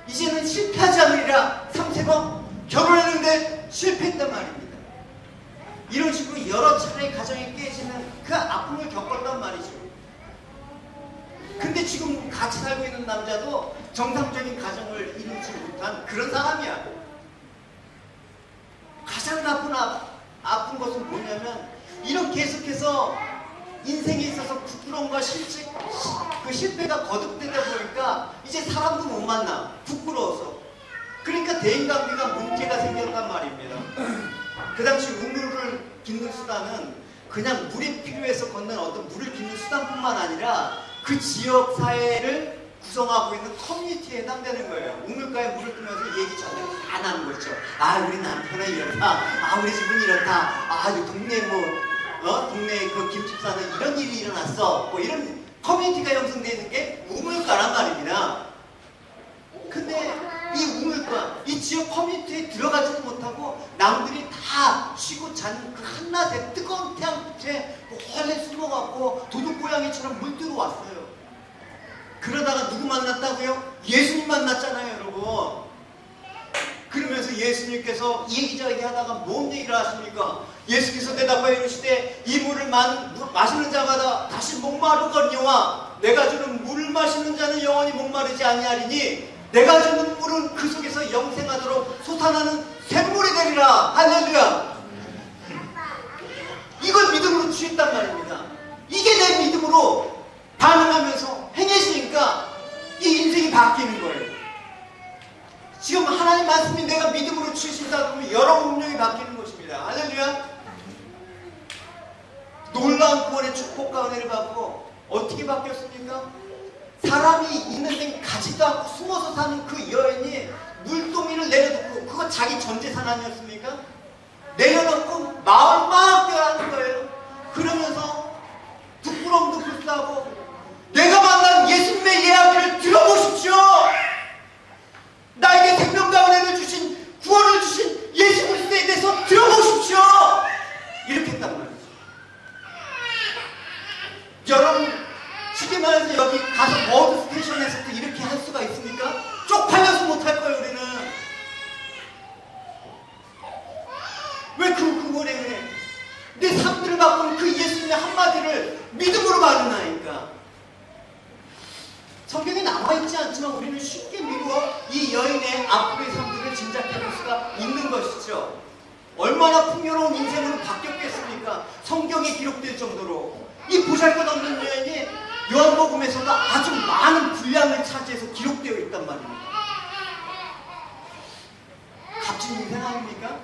[SPEAKER 1] 이제는 실패하지 않으리라 3세번 결혼했는데 실패했단 말입니다. 이런 식으로 여러 차례 가정이 깨지는 그 아픔을 겪었단 말이죠. 근데 지금 같이 살고 있는 남자도 정상적인 가정을 이루지 못한 그런 사람이야. 가장 아픈 것은 뭐냐면 이런 계속해서 인생에 있어서 부끄러움과 그 실패가 거듭되다 보니까 이제 사람도 못 만나. 부끄러워서. 그러니까 대인관계가 문제가 생겼단 말입니다. 그 당시 우물을 깃는 수단은 그냥 물이 필요해서 걷는 어떤 물을 깃는 수단뿐만 아니라 그 지역 사회를 구성하고 있는 커뮤니티에 해당되는 거예요. 우물가에 물을 뜨면서 얘기 전에 다 나는 거죠. 아, 우리 남편은 이렇다. 아, 우리 집은 이렇다. 아, 동네 동네에 그 김집사는 이런 일이 일어났어. 뭐 이런 커뮤니티가 형성되어 있는 게 우물가란 말입니다. 근데 이 우물가, 이 지역 커뮤니티에 들어가지도 못하고 남들이 다 쉬고 자는 그 한낮에 뜨거운 태양빛에 헐레 숨어갖고 도둑고양이처럼 물들어왔어요. 그러다가 누구 만났다고요? 예수님 만났잖아요, 여러분. 그러면서 예수님께서 이기저기 하다가 뭔 얘기를 하십니까? 예수께서 대답하여 이르시되 이 물을 마시는 자마다 다시 목마르거니와 내가 주는 물을 마시는 자는 영원히 목마르지 아니하리니 내가 주는 물은 그 속에서 영생하도록 솟아나는 샘물이 되리라. 할렐루야. 이걸 믿음으로 취했단 말입니다. 이게 내 믿음으로 반응하면서 행해지니까 이 인생이 바뀌는 거예요. 지금 하나님 말씀이 내가 믿음으로 취하신다 그러면 여러 운명이 바뀌는 것입니다. 할렐루야. 놀라운 구원의 축복과 은혜를 받고 어떻게 바뀌었습니까? 사람이 있는 데 가지도 않고 숨어서 사는 그 여인이 물동이를 내려놓고, 그거 자기 전 재산 아니었습니까? 내려놓고 마을 막 뛰어가는 거예요. 그러면서 부끄럼도 불사하고, 내가 만난 예수님의 이야기를 들어보십시오. 나에게 생명과 은혜를 주신, 구원을 주신 예수 그리스도에 대해서 들어보십시오. 이렇게 했단 말이죠. 여러분, 쉽게 말해서 여기 가서 버드 스테이션에서도 이렇게 할 수가 있습니까? 쪽팔려서 못할 거예요. 우리는 왜 그 은혜, 내 삶들을 바꾸는 그 예수님의 한마디를 믿음으로 받는다니까. 성경에 나와있지 않지만 우리는 쉽게 미루어 이 여인의 앞으로의 삶들을 짐작해볼 수가 있는 것이죠. 얼마나 풍요로운 인생으로 바뀌었겠습니까? 성경에 기록될 정도로. 이 보잘것없는 여인이 요한복음에서도 아주 많은 분량을 차지해서 기록되어 있단 말입니다. 값진 인생 아닙니까?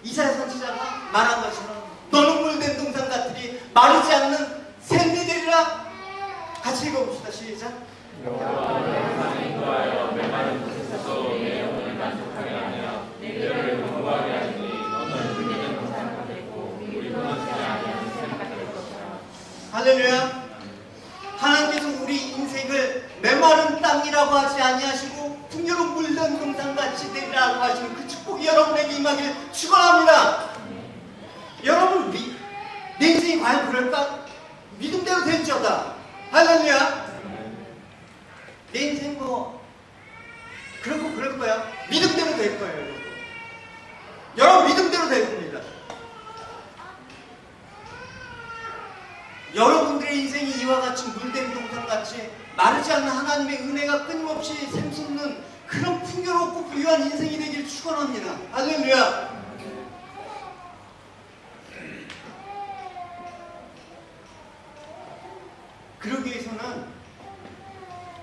[SPEAKER 1] 이사야 선지자가 말한 것처럼 너는 물된 동산 같으리 마르지 않는 샘이 되리라. 같이 읽어봅시다. 시작.
[SPEAKER 2] 여호와 내 세상에 인도하여 메마른 곳에서 내 영혼을 만족하게 하며 내 뼈를 공부하게 하시니 너는 물든 동산가 되고 우리 무너지지 아니하는 샘가 될 것이라.
[SPEAKER 1] 할렐루야. 하나님께서 우리 인생을 메마른 땅이라고 하지 아니하시고 풍요로운 물든 동산같이 되리라고 하시는 그 축복이 여러분에게 임하길 축원합니다. 여러분, 내 인생이 과연 그럴까? 믿음대로 될지어다. 할렐루야. 내 인생 그럴 거야. 믿음대로 될 거예요. 여러분, 여러분 믿음대로 될 겁니다. 여러분들의 인생이 이와 같이 물된 동산같이 마르지 않는 하나님의 은혜가 끊임없이 샘솟는 그런 풍요롭고 부유한 인생이 되길 축원합니다. 할렐루야. 그러기 위해서는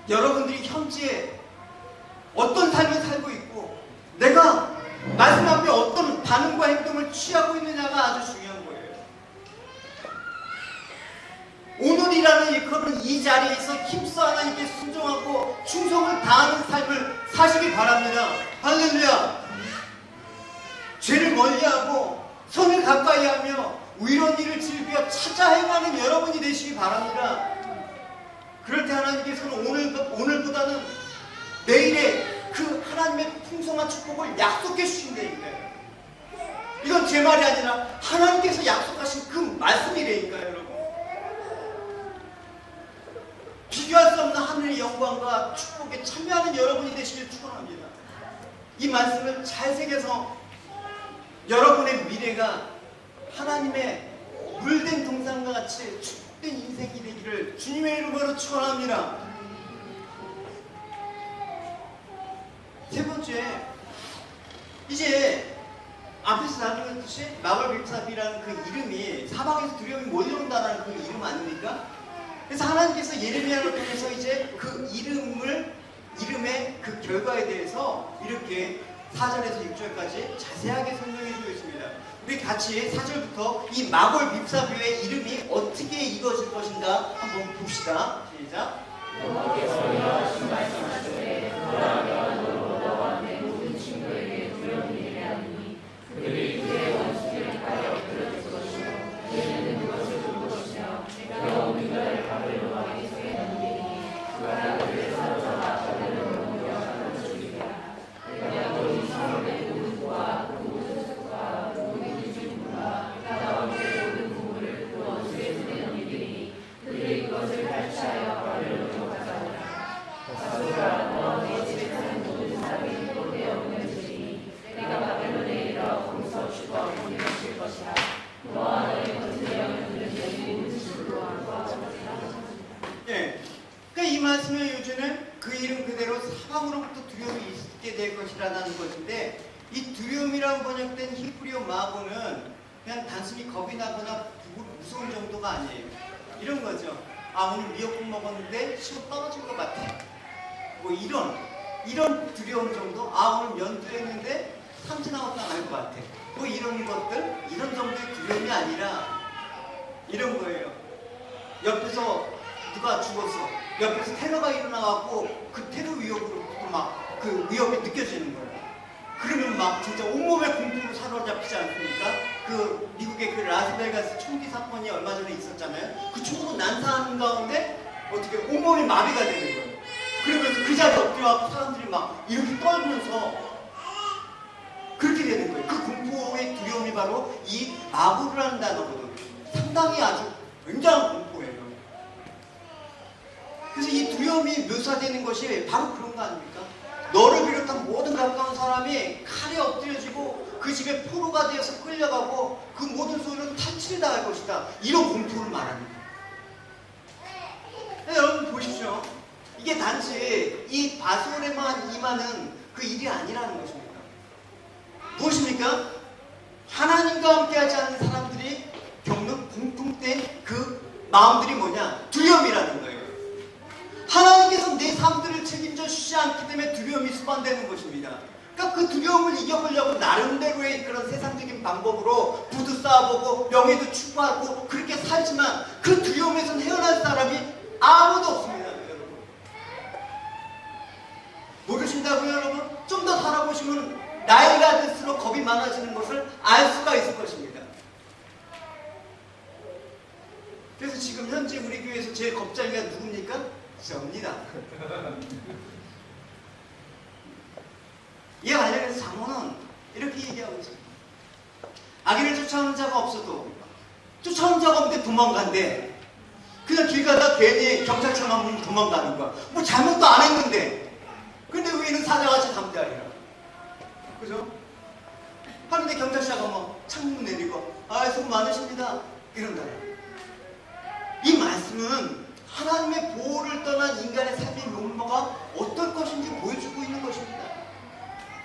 [SPEAKER 1] 여러분들이 현재 어떤 삶을 살고 있고 내가 말씀 앞에 어떤 반응과 행동을 취하고 있느냐가 아주 중요한 거예요. 오늘이라는 일컬은 이 자리에서 힘써 하나님께 순종하고 충성을 다하는 삶을 사시기 바랍니다. 할렐루야. 죄를 멀리하고 선을 가까이하며 의로운 일을 즐겨 찾아 행하는 여러분이 되시기 바랍니다. 그럴 때 하나님께서는 오늘보다는 내일의 그 하나님의 풍성한 축복을 약속해 주신다니까요. 이건 제 말이 아니라 하나님께서 약속하신 그 말씀이라니까요. 여러분, 비교할 수 없는 하늘의 영광과 축복에 참여하는 여러분이 되시길 축원합니다. 이 말씀을 잘 새겨서 여러분의 미래가 하나님의 물된 동산과 같이 축복된 인생이 되기를 주님의 이름으로 축원합니다. 세 번째, 이제 앞에서 나누었듯이 마골백삽이라는 그 이름이 사방에서 두려움이 몰려온다는 그 이름 아닙니까? 그래서 하나님께서 예레미야를 통해서 이제 그 이름의 그 결과에 대해서 이렇게 4절에서 6절까지 자세하게 설명해 주고 있습니다. 우리 같이 4절부터 이 마골백삽의 이름이 어떻게 이루어질 것인가 한번 봅시다. 시작.
[SPEAKER 2] 여호와께서 여호와신 말씀하시되 너라면 너로 너와 내 모든 친구에게 두려움이 되게 하니 그들이 그의 원수들을 가려 들어줄 것이요 그들은 그것을 볼 것이며 여호와 그들을 바벨론왕의 손에 넘기니 그가 그들을 사로잡아 바벨론으로 데려가 주리라. 내가 너희 성읍의 모든 고와 그 모든 숲과 그 모든 기준과 나와 그의 모든 부부를 그 원수의 손에 넘기니 그들이 그것을 탈취하여 바벨론으로 가져오라. 가소라 너의 집에 사는 모든 사람이 꼴대에 옮겨지니 내가 바벨론에 이르러 거기서 죽어 보내실 것이라. 너와 너의 거짓 영혼들은 너희 모든 집으로 안과
[SPEAKER 1] 예. 그러니까 이 말씀의 요지는 그 이름 그대로 사방으로부터 두려움이 있게 될 것이라는 것인데, 이 두려움이라고 번역된 히브리어 마고는 그냥 단순히 겁이 나거나 무서운 정도가 아니에요. 이런 거죠. 아, 오늘 미역국 먹었는데 시험 떨어질 것 같아. 뭐 이런 두려움 정도. 아, 오늘 면도했는데 삼치 나왔다 날 것 같아. 뭐 이런 것들, 이런 정도의 두려움이 아니라 이런 거예요. 옆에서 누가 죽었어. 옆에서 테러가 일어나갖고 그 테러 위협으로
[SPEAKER 3] 막 그 위협이 느껴지는 거예요. 그러면 막 진짜 온몸에 공포로 사로잡히지 않습니까? 그 미국의 그 라스베가스 총기 사건이 얼마 전에 있었잖아요. 그 총으로 난사하는 가운데 어떻게 온몸이 마비가 되는 거예요. 그러면서 그 자리에 엎드려갖고 사람들이 막 이렇게 떨면서 그렇게 되는 거예요. 그 공포의 두려움이 바로 이 마구르라는 단어거든요. 상당히 아주 굉장한 공포예요. 그래서 이 두려움이 묘사되는 것이 바로 그런 거 아닙니까? 너를 비롯한 모든 가까운 사람이 칼에 엎드려지고 그 집에 포로가 되어서 끌려가고 그 모든 소유는 탈취당할 것이다. 이런 공포를 말합니다. 여러분 보십시오. 이게 단지 이 바솔에만 임하는 그 일이 아니라는 것입니다. 무엇입니까? 하나님과 함께하지 않는 사람들이 겪는 공통된 그 마음들이 뭐냐? 두려움이라는 거예요. 하나님께서 내 삶들을 책임져 주지 않기 때문에 두려움이 수반되는 것입니다. 그러니까 그 두려움을 이겨보려고 나름대로의 그런 세상적인 방법으로 부도 쌓아보고 명예도 추구하고 그렇게 살지만 그 두려움에서 헤어날 사람이 아무도 없습니다. 여러분. 모르신다고요 여러분? 좀 더 살아보시면 나이가 들수록 겁이 많아지는 것을 알 수가 있을 것입니다. 그래서 지금 현재 우리 교회에서 제일 겁쟁이가 누굽니까? 저입니다. 이에 관련해서 장로는 이렇게 얘기하고 있습니다. 아기를 쫓아오는 자가 없어도 쫓아오는 자가 없는데 도망간대. 그냥 길 가다 괜히 경찰차만 보면 도망가는 거야. 뭐 잘못도 안 했는데. 근데 우리는 사자같이 담대하리라. 그죠? 하는데 경찰차가 뭐 창문 내리고 수고 많으십니다. 이런다. 이 말씀은 하나님의 보호를 떠난 인간의 삶의 면모가 어떨 것인지 보여주고 있는 것입니다.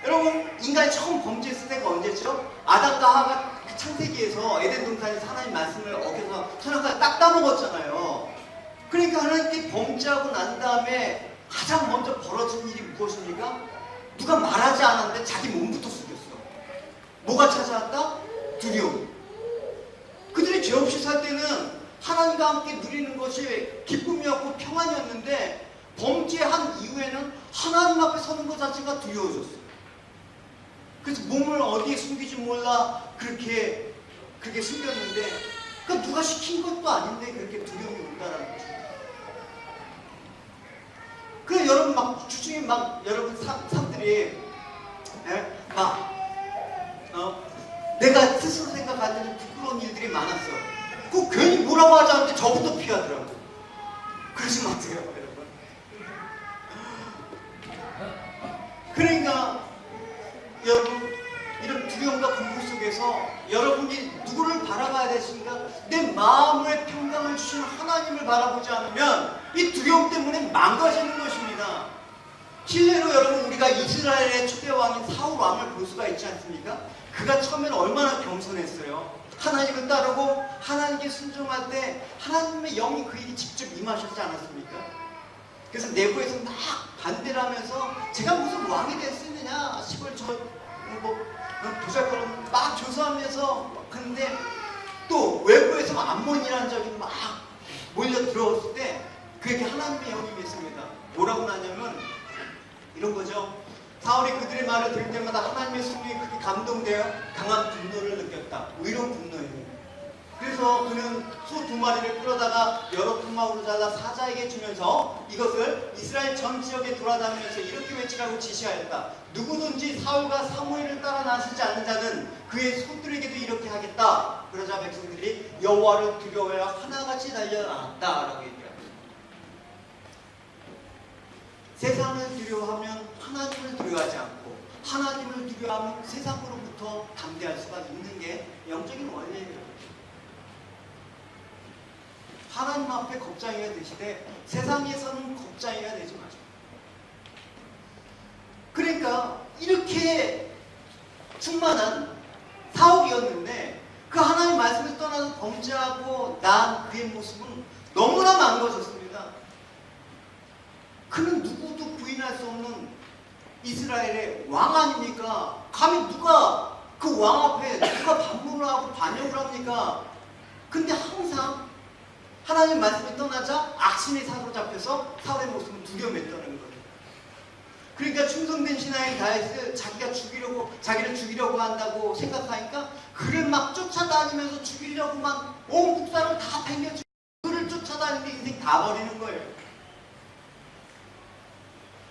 [SPEAKER 3] 여러분, 인간이 처음 범죄했을 때가 언제죠? 아담과 하와가 그 창세기에서 에덴 동산에서 하나님 말씀을 어겨서 선악과를 딱 따먹었잖아요. 그러니까 하나님께 범죄하고 난 다음에 가장 먼저 벌어진 일이 무엇입니까? 누가 말하지 않았는데 자기 몸부터 숙였어. 뭐가 찾아왔다? 두려움. 그들이 죄 없이 살 때는 하나님과 함께 누리는 것이 기쁨이었고 평안이었는데 범죄한 이후에는 하나님 앞에 서는 것 자체가 두려워졌어요. 그래서 몸을 어디에 숨기지 몰라 그렇게 숨겼는데 그러니까 누가 시킨 것도 아닌데 그렇게 두려움이 온다라는 거죠. 그래서 여러분 막 주중에 막 여러분 사람들이 내가 스스로 생각할 때는 부끄러운 일들이 많았어. 그 괜히 뭐라고 하지 않는데 저부터 피하더라고. 그러지 마세요, 여러분. 그러니까 여러분 이런 두려움과 공포 속에서 여러분이 누구를 바라봐야 되십니까? 내 마음의 평강을 주시는 하나님을 바라보지 않으면 이 두려움 때문에 망가지는 것입니다. 실례로 여러분 우리가 이스라엘의 초대왕인 사울 왕을 볼 수가 있지 않습니까? 그가 처음에는 얼마나 겸손했어요. 하나님을 따르고 하나님께 순종할 때 하나님의 영이 그에게 직접 임하셨지 않았습니까? 그래서 내부에서 막 반대를 하면서 제가 무슨 왕이 될 수 있느냐 시골 보살처럼 막 조사하면서 그런데 또 외부에서 암몬이라는 적이 막 몰려 들어왔을 때 그에게 하나님의 영이 임했습니다. 뭐라고 나냐면 이런 거죠. 사울이 그들의 말을 들을 때마다 하나님의 손이 그렇게 감동되어 강한 분노를 느꼈다. 이런 분노예요. 그래서 그는 소 2마리를 끌어다가 여러 토막으로 잘라 사자에게 주면서 이것을 이스라엘 전 지역에 돌아다니면서 이렇게 외치라고 지시하였다. 누구든지 사울과 사무엘을 따라 나서지 않는 자는 그의 소들에게도 이렇게 하겠다. 그러자 백성들이 여호와를 두려워하여 하나같이 달려나왔다라고 얘기합니다. 세상을 두려워하면 하나님을 두려워하지 않고 하나님을 두려워하면 세상으로부터 담대할 수가 있는 게 영적인 원리예요. 하나님 앞에 겁쟁이가 되시되 세상에서는 겁쟁이가 되지 마십시오. 그러니까 이렇게 충만한 사옥이었는데 그 하나님 말씀을 떠나서 범죄하고 난 그의 모습은 너무나 망가졌습니다. 그는 누구도 부인할 수 없는 이스라엘의 왕 아닙니까? 감히 누가 그 왕 앞에 누가 반문을 하고 반역을 합니까? 근데 항상 하나님 말씀이 떠나자 악신이 사로잡혀서 사울의 모습은 두려움했다는 거예요. 그러니까 충성된 신하인 다윗을 자기를 죽이려고 한다고 생각하니까 그를 막 쫓아다니면서 죽이려고 막 온 국사를 다 팽겨치고 그를 쫓아다니는데 인생 다 버리는 거예요.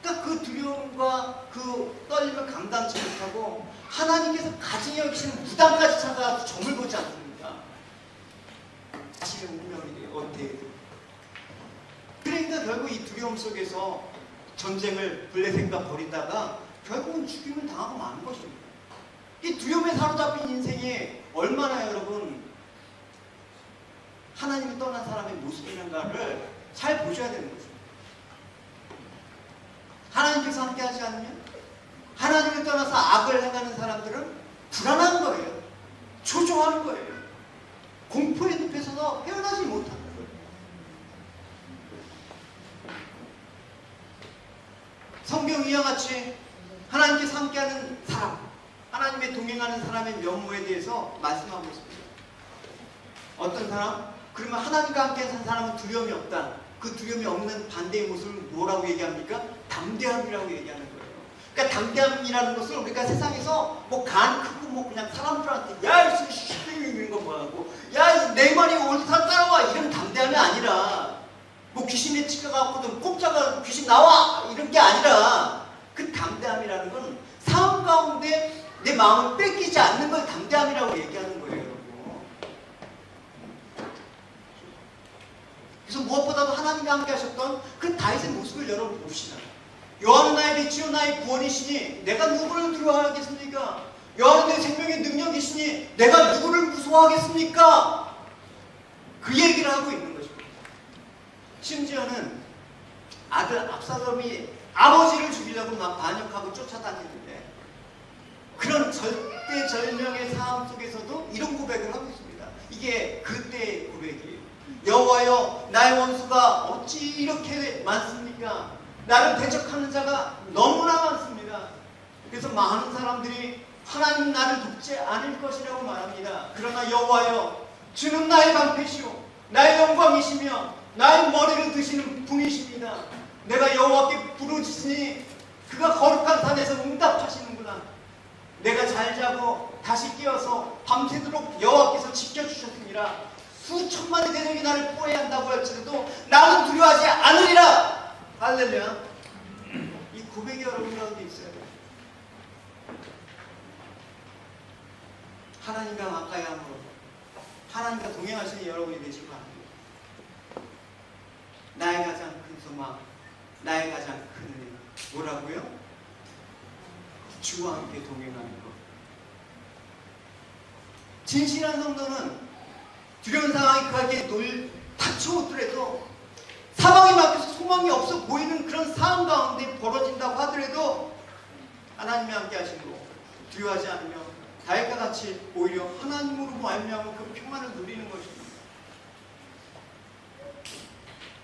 [SPEAKER 3] 그러니까 그 두려움과 그 떨림을 감당치 못하고 하나님께서 가증히 여기시는 무당까지 찾아가서 점을 보지 않습니까? 자신의 운명이 어떻게 돼요? 그러니까 결국 이 두려움 속에서 전쟁을 블레셋과 벌이다가 결국은 죽임을 당하고 마는 것입니다. 이 두려움에 사로잡힌 인생이 얼마나 여러분 하나님을 떠난 사람의 모습이란가를 잘 보셔야 되는 거죠. 하나님께서 함께하지 않으면 하나님을 떠나서 악을 행하는 사람들은 불안한 거예요. 초조한 거예요. 공포의 늪에서 헤어나지 못하는 거예요. 성경 이와 같이 하나님께서 함께하는 사람, 하나님의 동행하는 사람의 면모에 대해서 말씀하고 있습니다. 어떤 사람? 그러면 하나님과 함께 산 사람은 두려움이 없다. 그 두려움이 없는 반대의 모습을 뭐라고 얘기합니까? 담대함이라고 얘기하는 거예요. 그러니까 담대함이라는 것을 우리가 세상에서 뭐 간 크고 뭐 그냥 사람들한테 야 이씨 이런 거 뭐하고 야 내 말이 옳다 따라와 이런 담대함이 아니라 뭐 귀신에 치켜갖고도 꼼짝아 귀신 나와 이런 게 아니라 그 담대함이라는 건 삶 가운데 내 마음을 뺏기지 않는 걸 담대함이라고 얘기하는 거예요. 그래서 무엇보다도 하나님과 함께 하셨던 그 다윗의 모습을 여러분 봅시다. 여호와는 나의 빛이요 나의 구원이시니 내가 누구를 두려워하겠습니까? 여호와는 내 생명의 능력이시니 내가 누구를 무서워하겠습니까? 그 얘기를 하고 있는 것입니다. 심지어는 아들 압살롬이 아버지를 죽이려고 막 반역하고 쫓아다니는데 그런 절대절명의 상황 속에서도 이런 고백을 하고 있습니다. 이게 그때의 고백이에요. 여호와여 나의 원수가 어찌 이렇게 많습니까? 나를 대적하는 자가 너무나 많습니다. 그래서 많은 사람들이 하나님 나를 돕지 않을 것이라고 말합니다. 그러나 여호와여 주는 나의 방패시오 나의 영광이시며 나의 머리를 드시는 분이십니다. 내가 여호와께 부르짖으니 그가 거룩한 산에서 응답하시는구나. 내가 잘 자고 다시 깨어서 밤새도록 여호와께서 지켜주셨습니다. 수천만의 대적이 나를 포위한다고 할지라도 나는 두려워하지 않으리라. 할렐루야. 이 고백이 여러분 가운데 있어요. 하나님과 가까이 함으로 하나님과 동행하시는 여러분이 되시기 바랍니다. 나의 가장 큰 소망, 나의 가장 큰 은혜 뭐라고요? 주와 함께 동행하는 것. 진실한 성도는 두려운 상황이 그에게 닥쳐오더라도 사방이 막혀서 소망이 없어 보이는 그런 상황 가운데 벌어진다고 하더라도 하나님이 함께 하시고 두려워하지 않으며 다윗과 같이 오히려 하나님으로 말미암아 그 평안을 누리는 것입니다.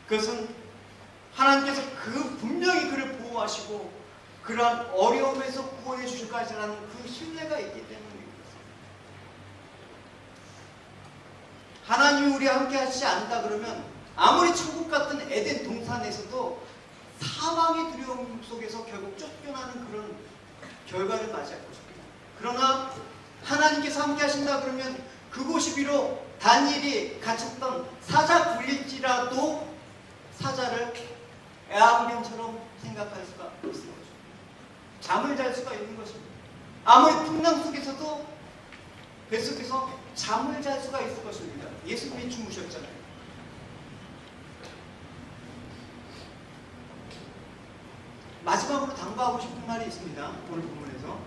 [SPEAKER 3] 그것은 하나님께서 분명히 그를 보호하시고 그러한 어려움에서 구원해 주실 것이라는 그 신뢰가 있기 때문입니다. 하나님이 우리와 함께 하시지 않는다 그러면 아무리 천국 같은 에덴 동산에서도 사망의 두려움 속에서 결국 쫓겨나는 그런 결과를 맞이할 것입니다. 그러나 하나님께서 함께 하신다 그러면 그곳이 비록 다니엘이 갇혔던 사자 굴릴지라도 사자를 애완견처럼 생각할 수가 있는 거죠. 잠을 잘 수가 있는 것입니다. 아무리 풍랑 속에서도 뱃속에서 잠을 잘 수가 있을 것입니다. 예수님이 주무셨잖아요. 마지막으로 당부하고 싶은 말이 있습니다. 오늘 본문에서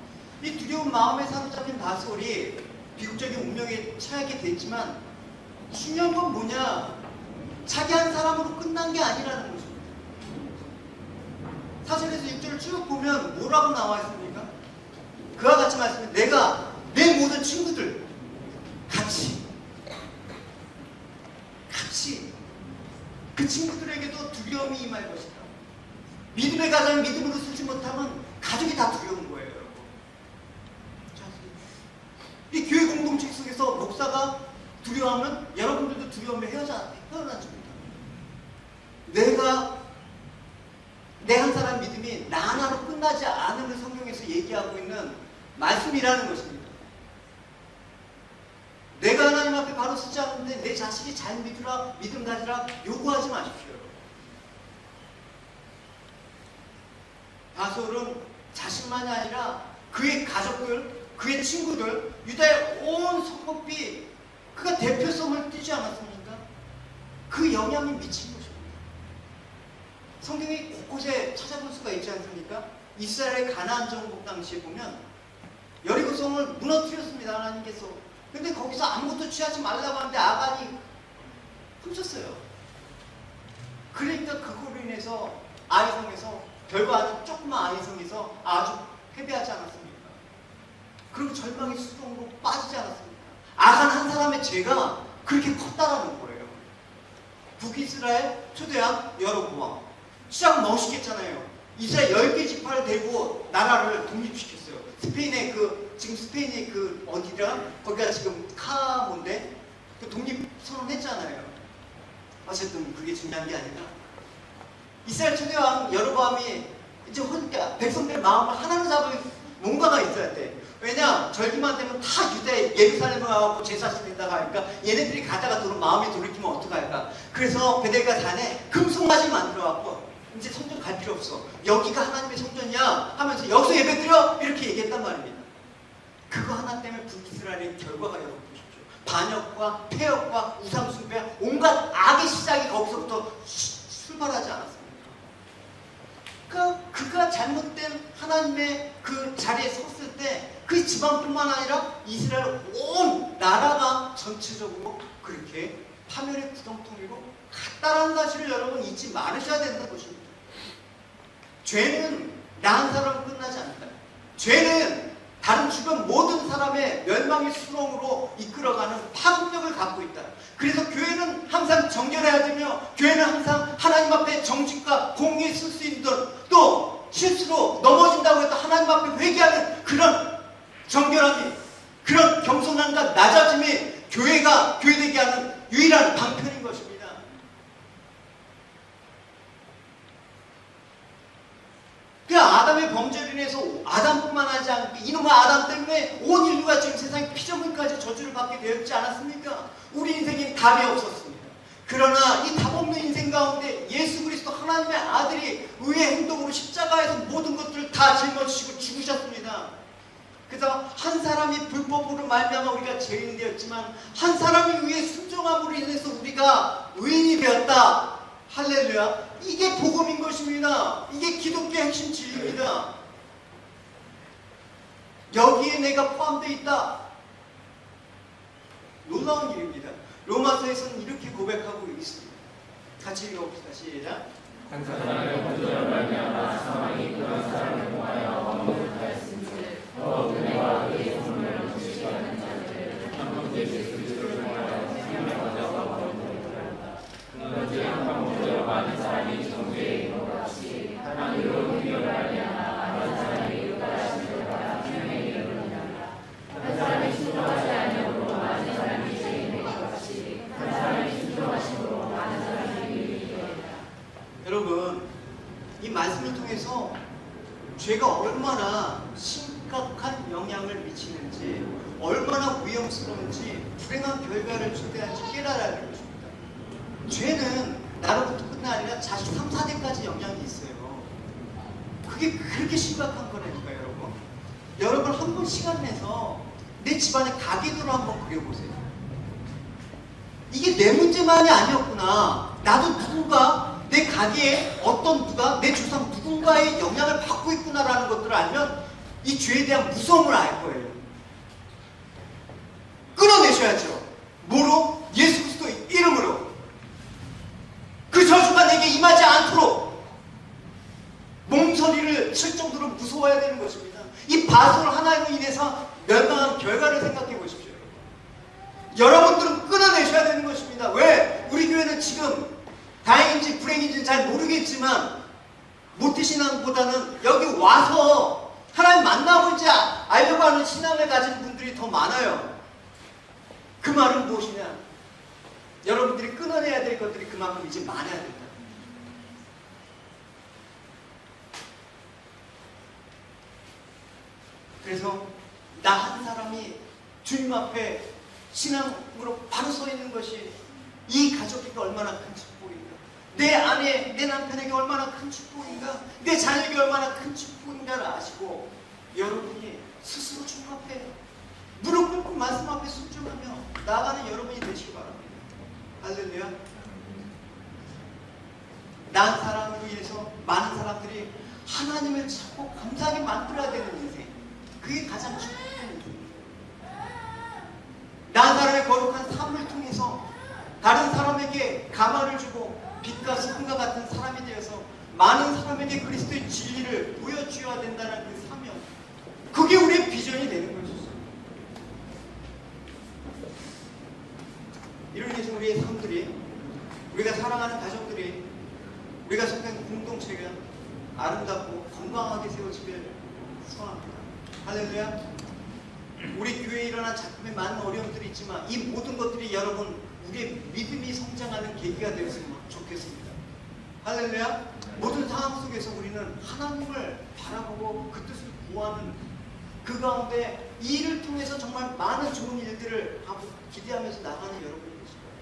[SPEAKER 3] 이 두려운 마음에 사로잡힌 바솔이 비극적인 운명에 처하게 됐지만 중요한 건 뭐냐? 자기 한 사람으로 끝난 게 아니라는 것입니다. 사절에서 6절을 쭉 보면 뭐라고 나와 있습니까? 그와 같이 말씀해 내가 내 모든 친구들 같이 그 친구들에게도 두려움이 임할 것이다. 믿음의 가장 믿음으로 쓰지 못하면 가족이 다 두려운 거예요, 여러분. 이 교회 공동체 속에서 목사가 두려워하면 여러분들도 두려움에 헤어나지 못합니다. 내가 내 한 사람 믿음이 나 하나로 끝나 끝나지 않은 걸 성경에서 얘기하고 있는 말씀이라는 것입니다. 내가 하나님 앞에 바로 서지 않는데 내 자식이 잘 믿음 가지라 요구하지 마십시오. 바솔은 자신만이 아니라 그의 가족들, 그의 친구들, 유다의 온 성읍이 그가 대표성을 띠지 않았습니까? 그 영향이 미친 것입니다. 성경이 곳곳에 찾아볼 수가 있지 않습니까? 이스라엘의 가나안 정복 당시에 보면 여리고성을 무너뜨렸습니다, 하나님께서. 근데 거기서 아무것도 취하지 말라고 하는데 아간이 훔쳤어요. 그러니까 그거로 인해서 아이성에서 별거 아닌 조그만 아이성에서 아주 패배하지 않았습니까? 그리고 절망의 수렁으로 빠지지 않았습니까? 아간 한 사람의 죄가 그렇게 컸다라는 거예요. 북이스라엘 초대한 여로보암. 시작은 멋있겠잖아요. 이스라엘 10개 지파를 데리고 나라를 독립시켰어요. 스페인의 지금 스페인이 어디라? 거기가 지금 카몬데 그 독립 선언했잖아요. 어쨌든 그게 중요한 게 아니라 이스라엘 초대왕 여로보암이 이제 혼자 백성들의 마음을 하나로 잡을 뭔가가 있어야 돼. 왜냐? 절기만 되면 다 유대 예루살렘에 와서 제사 지낸다고 하니까 얘네들이 가다가 마음이 돌이키면 어떡할까? 그래서 베델가 산에 금송아지 만들어갖고 이제 성전 갈 필요 없어. 여기가 하나님의 성전이야 하면서 여기서 예배드려 이렇게 얘기했단 말입니다. 그거 하나 때문에 북이스라엘의 결과가 여러분 보십시오. 반역과 폐역과 우상숭배 온갖 악의 시작이 거기서부터 출발하지 않았습니까? 그가 잘못된 하나님의 그 자리에 섰을 때 그 지방뿐만 아니라 이스라엘 온 나라가 전체적으로 그렇게 파멸의 구덩텅이로 갔다라는 사실을 여러분 잊지 말으셔야 된다는 것입니다. 죄는 나 한 사람은 끝나지 않는다. 죄는 다른 주변 모든 사람의 멸망의 수렁으로 이끌어가는 파급력을 갖고 있다. 그래서 교회는 항상 정결해야 되며 교회는 항상 하나님 앞에 정직과 공의에 쓸 수 있는 또 실수로 넘어진다고 해도 하나님 앞에 회개하는 그런 정결함이 그런 겸손함과 낮아짐이 교회가 교회되게 하는 유일한 방편인 것입니다. 그 아담의 범죄로 인해서 아담뿐만 하지 않고 이놈의 아담 때문에 온 인류가 지금 세상에 피조물까지 저주를 받게 되었지 않았습니까? 우리 인생에 답이 없었습니다. 그러나 이 답 없는 인생 가운데 예수 그리스도 하나님의 아들이 의의 행동으로 십자가에서 모든 것들을 다 짊어지시고 죽으셨습니다. 그래서 한 사람이 불법으로 말미암아 우리가 죄인이 되었지만 한 사람이 의의 순종함으로 인해서 우리가 의인이 되었다. 할렐루야. 이게 복음인 것입니다. 이게 기독교의 핵심 진리입니다. 여기에 내가 포함되어 있다. 놀라운 일입니다. 로마서에서는 이렇게 고백하고 있습니다. 같이 읽어봅시다. 시작.
[SPEAKER 2] 한 사람의 범죄로 말미암아 사망이 그런 사람을 통하여 왕노릇하였으니 더 은혜와 의의 선물을 얻으시게 하는 자들을 한 번째 예수 그리스도를 통하여 생명을 얻어서 거듭나리라. 그런지 한 범죄로 많은 사람이 정죄에 이른 것 같이 한 의로 믿음으로 말미암아 많은 사람이 의롭다하심을 받아 생명에 이르느니라. 한 사람이 순종하지 아니함으로 많은 사람이 죄인이 된 것 같이 한 사람이 순종하심으로 많은 사람이 의인이 되었다.
[SPEAKER 3] 여러분, 이 말씀을 통해서 죄가 얼마나 심각한 영향을 미치는지, 얼마나 위험스러운지, 불행한 결과를 초래할지 깨달아야 될 것입니다. 죄는 나로부터 끝나 아니라 자식 3, 4대까지 영향이 있어요. 그게 그렇게 심각한 거라니까요, 여러분. 여러분 한 번 시간 내서 내 집안의 가계도를 한번 그려보세요. 이게 내 문제만이 아니었구나. 나도 누군가 내 가게에 어떤 누가 내 조상 누군가의 영향을 받고 있구나라는 것들을 알면 이 죄에 대한 무서움을 알 거예요. 끊어내셔야죠. 뭐로? 예수 그리스도의 이름으로. 그 저주가 내게 임하지 않도록 몸서리를 칠 정도로 무서워야 되는 것입니다. 이 바솔 하나로 인해서 멸망한 결과를 생각해 보십시오. 여러분들은 끊어내셔야 되는 것입니다. 왜? 우리 교회는 지금 다행인지 불행인지는 잘 모르겠지만 모태신앙보다는 여기 와서 하나님 만나보지 알려고 하는 신앙을 가진 분들이 더 많아요. 그 말은 무엇이냐? 여러분들이 끊어내야 될 것들이 그만큼 이제 많아야 된다. 그래서 나 한 사람이 주님 앞에 신앙으로 바로 서 있는 것이 이 가족에게 얼마나 큰 축복인가, 내 아내, 내 남편에게 얼마나 큰 축복인가, 내 자녀에게 얼마나 큰 축복인가를 아시고 여러분이 스스로 주님 앞에 무릎 꿇고 말씀 앞에 순종하며 나아가는 여러분이 되시기 바랍니다. 할렐루야. 나 한 사람으로 인해서 많은 사람들이 하나님을 찾고 감사하게 만들어야 되는 인생, 그게 가장 축복입니다. 나 한 사람의 거룩한 삶을 통해서 다른 사람에게 감화를 주고 빛과 소금과 같은 사람이 되어서 많은 사람에게 그리스도의 진리를 보여주어야 된다는 그 사명, 그게 우리의 비전이 되는 것이죠. 이로 인해서 우리의 삶들이, 우리가 사랑하는 가족들이, 우리가 속한 공동체가 아름답고 건강하게 세워지길 소원합니다. 할렐루야. 우리 교회에 일어난 작품에 많은 어려움들이 있지만 이 모든 것들이 여러분 우리의 믿음이 성장하는 계기가 되었으면 좋겠습니다. 할렐루야. 모든 상황 속에서 우리는 하나님을 바라보고 그 뜻을 구하는 그 가운데 이 일을 통해서 정말 많은 좋은 일들을 기대하면서 나가는 여러분이 계실 거예요.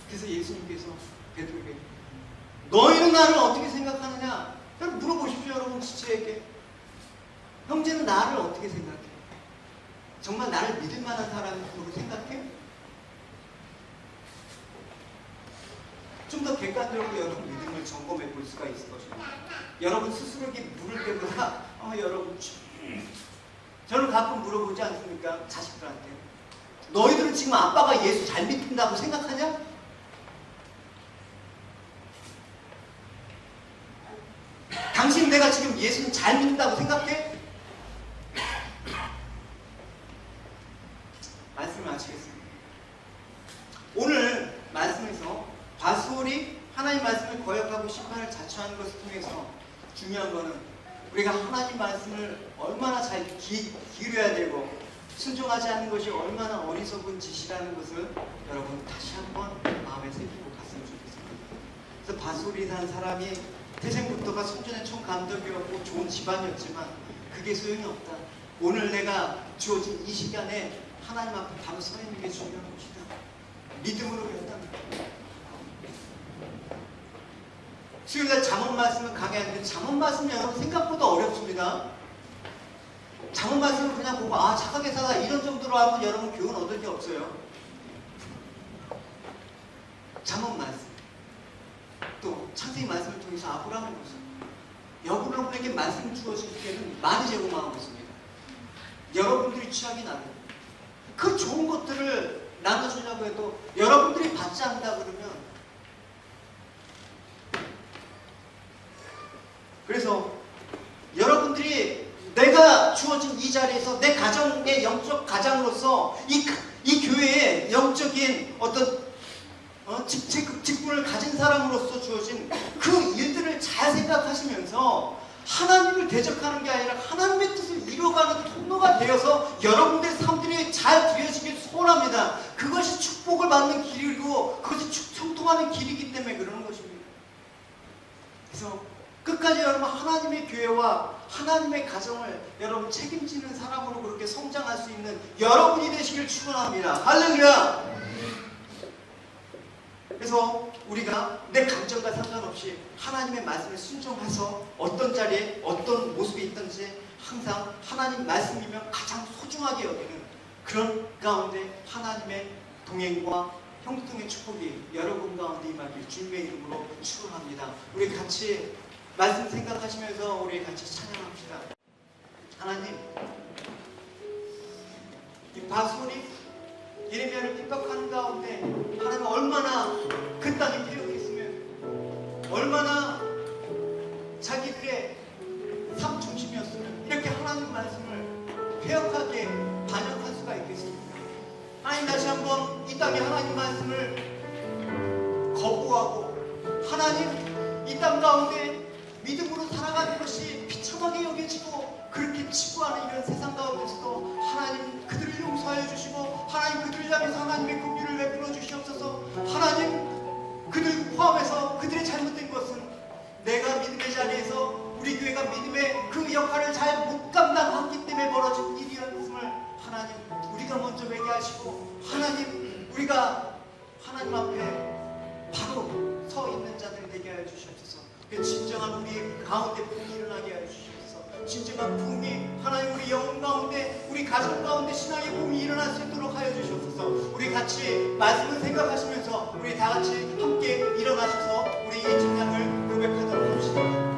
[SPEAKER 3] 그래서 예수님께서 베드로에게 너희는 나를 어떻게 생각하느냐? 물어보십시오. 여러분 지체에게. 형제는 나를 어떻게 생각해? 정말 나를 믿을 만한 사람으로 생각해? 좀 더 객관적으로 여러분 믿음을 점검해 볼 수가 있을 것입니다. 여러분 스스로에게 물을 때보다 여러분 저는 가끔 물어보지 않습니까? 자식들한테 너희들은 지금 아빠가 예수 잘 믿는다고 생각하냐? 당신 내가 지금 예수는 잘 믿는다고 생각해? 말씀을 마치겠습니다. 오늘 말씀에서 바수올이 하나님 말씀을 거역하고 심판을 자처하는 것을 통해서 중요한 것은 우리가 하나님 말씀을 얼마나 잘 기울여야 되고 순종하지 않는 것이 얼마나 어리석은 짓이라는 것을 여러분 다시 한번 마음에 새기고 갔으면 좋겠습니다. 그래서 바수올이라는 사람이 태생부터가 성전의 총감독이었고 좋은 집안이었지만 그게 소용이 없다. 오늘 내가 주어진 이 시간에 하나님 앞에 바로 서 있는 게 중요한 것이다. 믿음으로 결단합니다. 수요일날 잠언 말씀을 강의하는데 잠언 말씀이 여러분 생각보다 어렵습니다. 잠언 말씀을 그냥 보고 착하게 살아 이런 정도로 하면 여러분 교훈 얻을 게 없어요. 잠언 말씀 또 창세기 말씀을 통해서 아브라함의 모습, 여러분에게 말씀 주어질 때는 많이 제공하고 있습니다. 여러분들이 취하기 나름 그 좋은 것들을 나눠주려고 해도 여러분들이 받지 않는다 그러면, 그래서 여러분들이 내가 주어진 이 자리에서 내 가정의 영적 가장으로서 이 교회의 영적인 어떤 직분을 가진 사람으로서 주어진 그 일들을 잘 생각하시면서 하나님을 대적하는 게 아니라 하나님의 뜻을 이루어가는 통로가 되어서 여러분들의 삶들이 잘 되어지길 소원합니다. 그것이 축복을 받는 길이고 그것이 형통하는 길이기 때문에 그러는 것입니다. 그래서 끝까지 여러분 하나님의 교회와 하나님의 가정을 여러분 책임지는 사람으로 그렇게 성장할 수 있는 여러분이 되시길 축원합니다. 할렐루야. 그래서 우리가 내 감정과 상관없이 하나님의 말씀에 순종해서 어떤 자리에 어떤 모습이 있든지 항상 하나님 말씀이면 가장 소중하게 여기는 그런 가운데 하나님의 동행과 형통의 축복이 여러분 가운데 임하길 주님의 이름으로 축원합니다. 우리 같이 말씀 생각하시면서 우리 같이 찬양합시다. 하나님, 이 바수올이 예레미야를 핍박하는 가운데 하나님 얼마나 그 땅이 폐역했으면, 얼마나 자기들의 삶 중심이었으면 이렇게 하나님 말씀을 폐역하게 반역할 수가 있겠습니까? 하나님 다시 한번 이 땅에 하나님 말씀을 거부하고 하나님 이 땅 가운데 믿음으로 살아가는 것이 비참하게 여겨지고 그렇게 치부하는 이런 세상 가운데서도 하나님 그들을 용서하여 주시고 하나님 그들을 향해서 하나님의 긍휼을 베풀어 주시옵소서. 하나님 그들 포함해서 그들의 잘못된 것은 내가 믿음의 자리에서 우리 교회가 믿음의 그 역할을 잘 못 감당했기 때문에 벌어진 일이었음을 하나님 우리가 먼저 회개하시고 하나님 우리가 하나님 앞에 바로 서 있는 자들이 되게 하여 주시옵소서. 그 진정한 우리 가운데 부흥이 일어나게 하여 주시옵소서. 진정한 부흥이 하나님 우리 영혼 가운데 우리 가정 가운데 신앙의 부흥이 일어날 수 있도록 하여 주시옵소서. 우리 같이 말씀을 생각하시면서 우리 다 같이 함께 일어나셔서 우리 이 찬양을 고백하도록 합시다.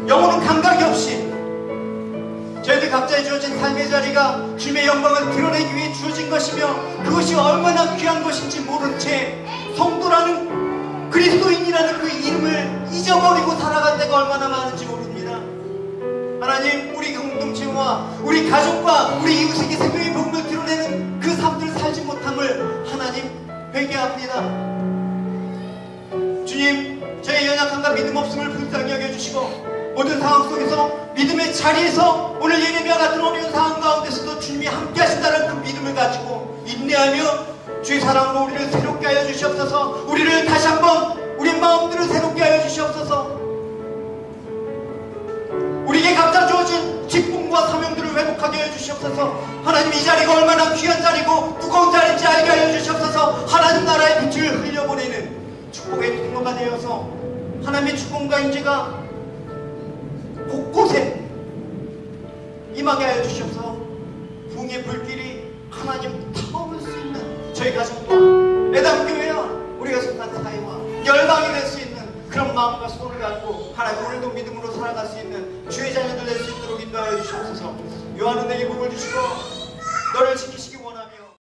[SPEAKER 3] 영혼은 감각이 없이 저희들 각자의 주어진 삶의 자리가 주님의 영광을 드러내기 위해 주어진 것이며 그것이 얼마나 귀한 것인지 모른 채 성도라는 그리스도인이라는 그 이름을 잊어버리고 살아간 데가 얼마나 많은지 모릅니다. 하나님, 우리 공동체와 우리 가족과 우리 이웃에게 생명의 복음을 드러내는 그 삶들 살지 못함을 하나님 회개합니다. 주님, 저의 연약함과 믿음 없음을 불쌍히 여겨주시고 모든 상황 속에서 믿음의 자리에서 오늘 예레미야 같은 어려운 상황 가운데서도 주님이 함께 하신다는 그 믿음을 가지고 인내하며 주의 사랑으로 우리를 새롭게 하여 주시옵소서. 우리를 다시 한번 우리 마음들을 새롭게 하여 주시옵소서. 주시옵소서. 우리에게 각자 주어진 직분과 사명들을 회복하게 해주시옵소서. 하나님, 이 자리가 얼마나 귀한 자리고 두꺼운 자리인지 알게 하여 주시옵소서. 하나님 나라의 빛을 흘려보내는 축복의 통로가 되어서 하나님의 축복과 인재가 곳곳에 임하게 하여 주시옵소서. 부흥의 불길이 하나님 타오를 수 있는 저희 가정과 애당교회와 우리가 속한 사회와 열방이 될 수 있는 그런 마음과 소원을 갖고 하나님 오늘도 믿음으로 살아갈 수 있는 주의 자녀들 될 수 있도록 인도하여 주시옵소서. 요한은 내게 복을 주시고 너를 지키시기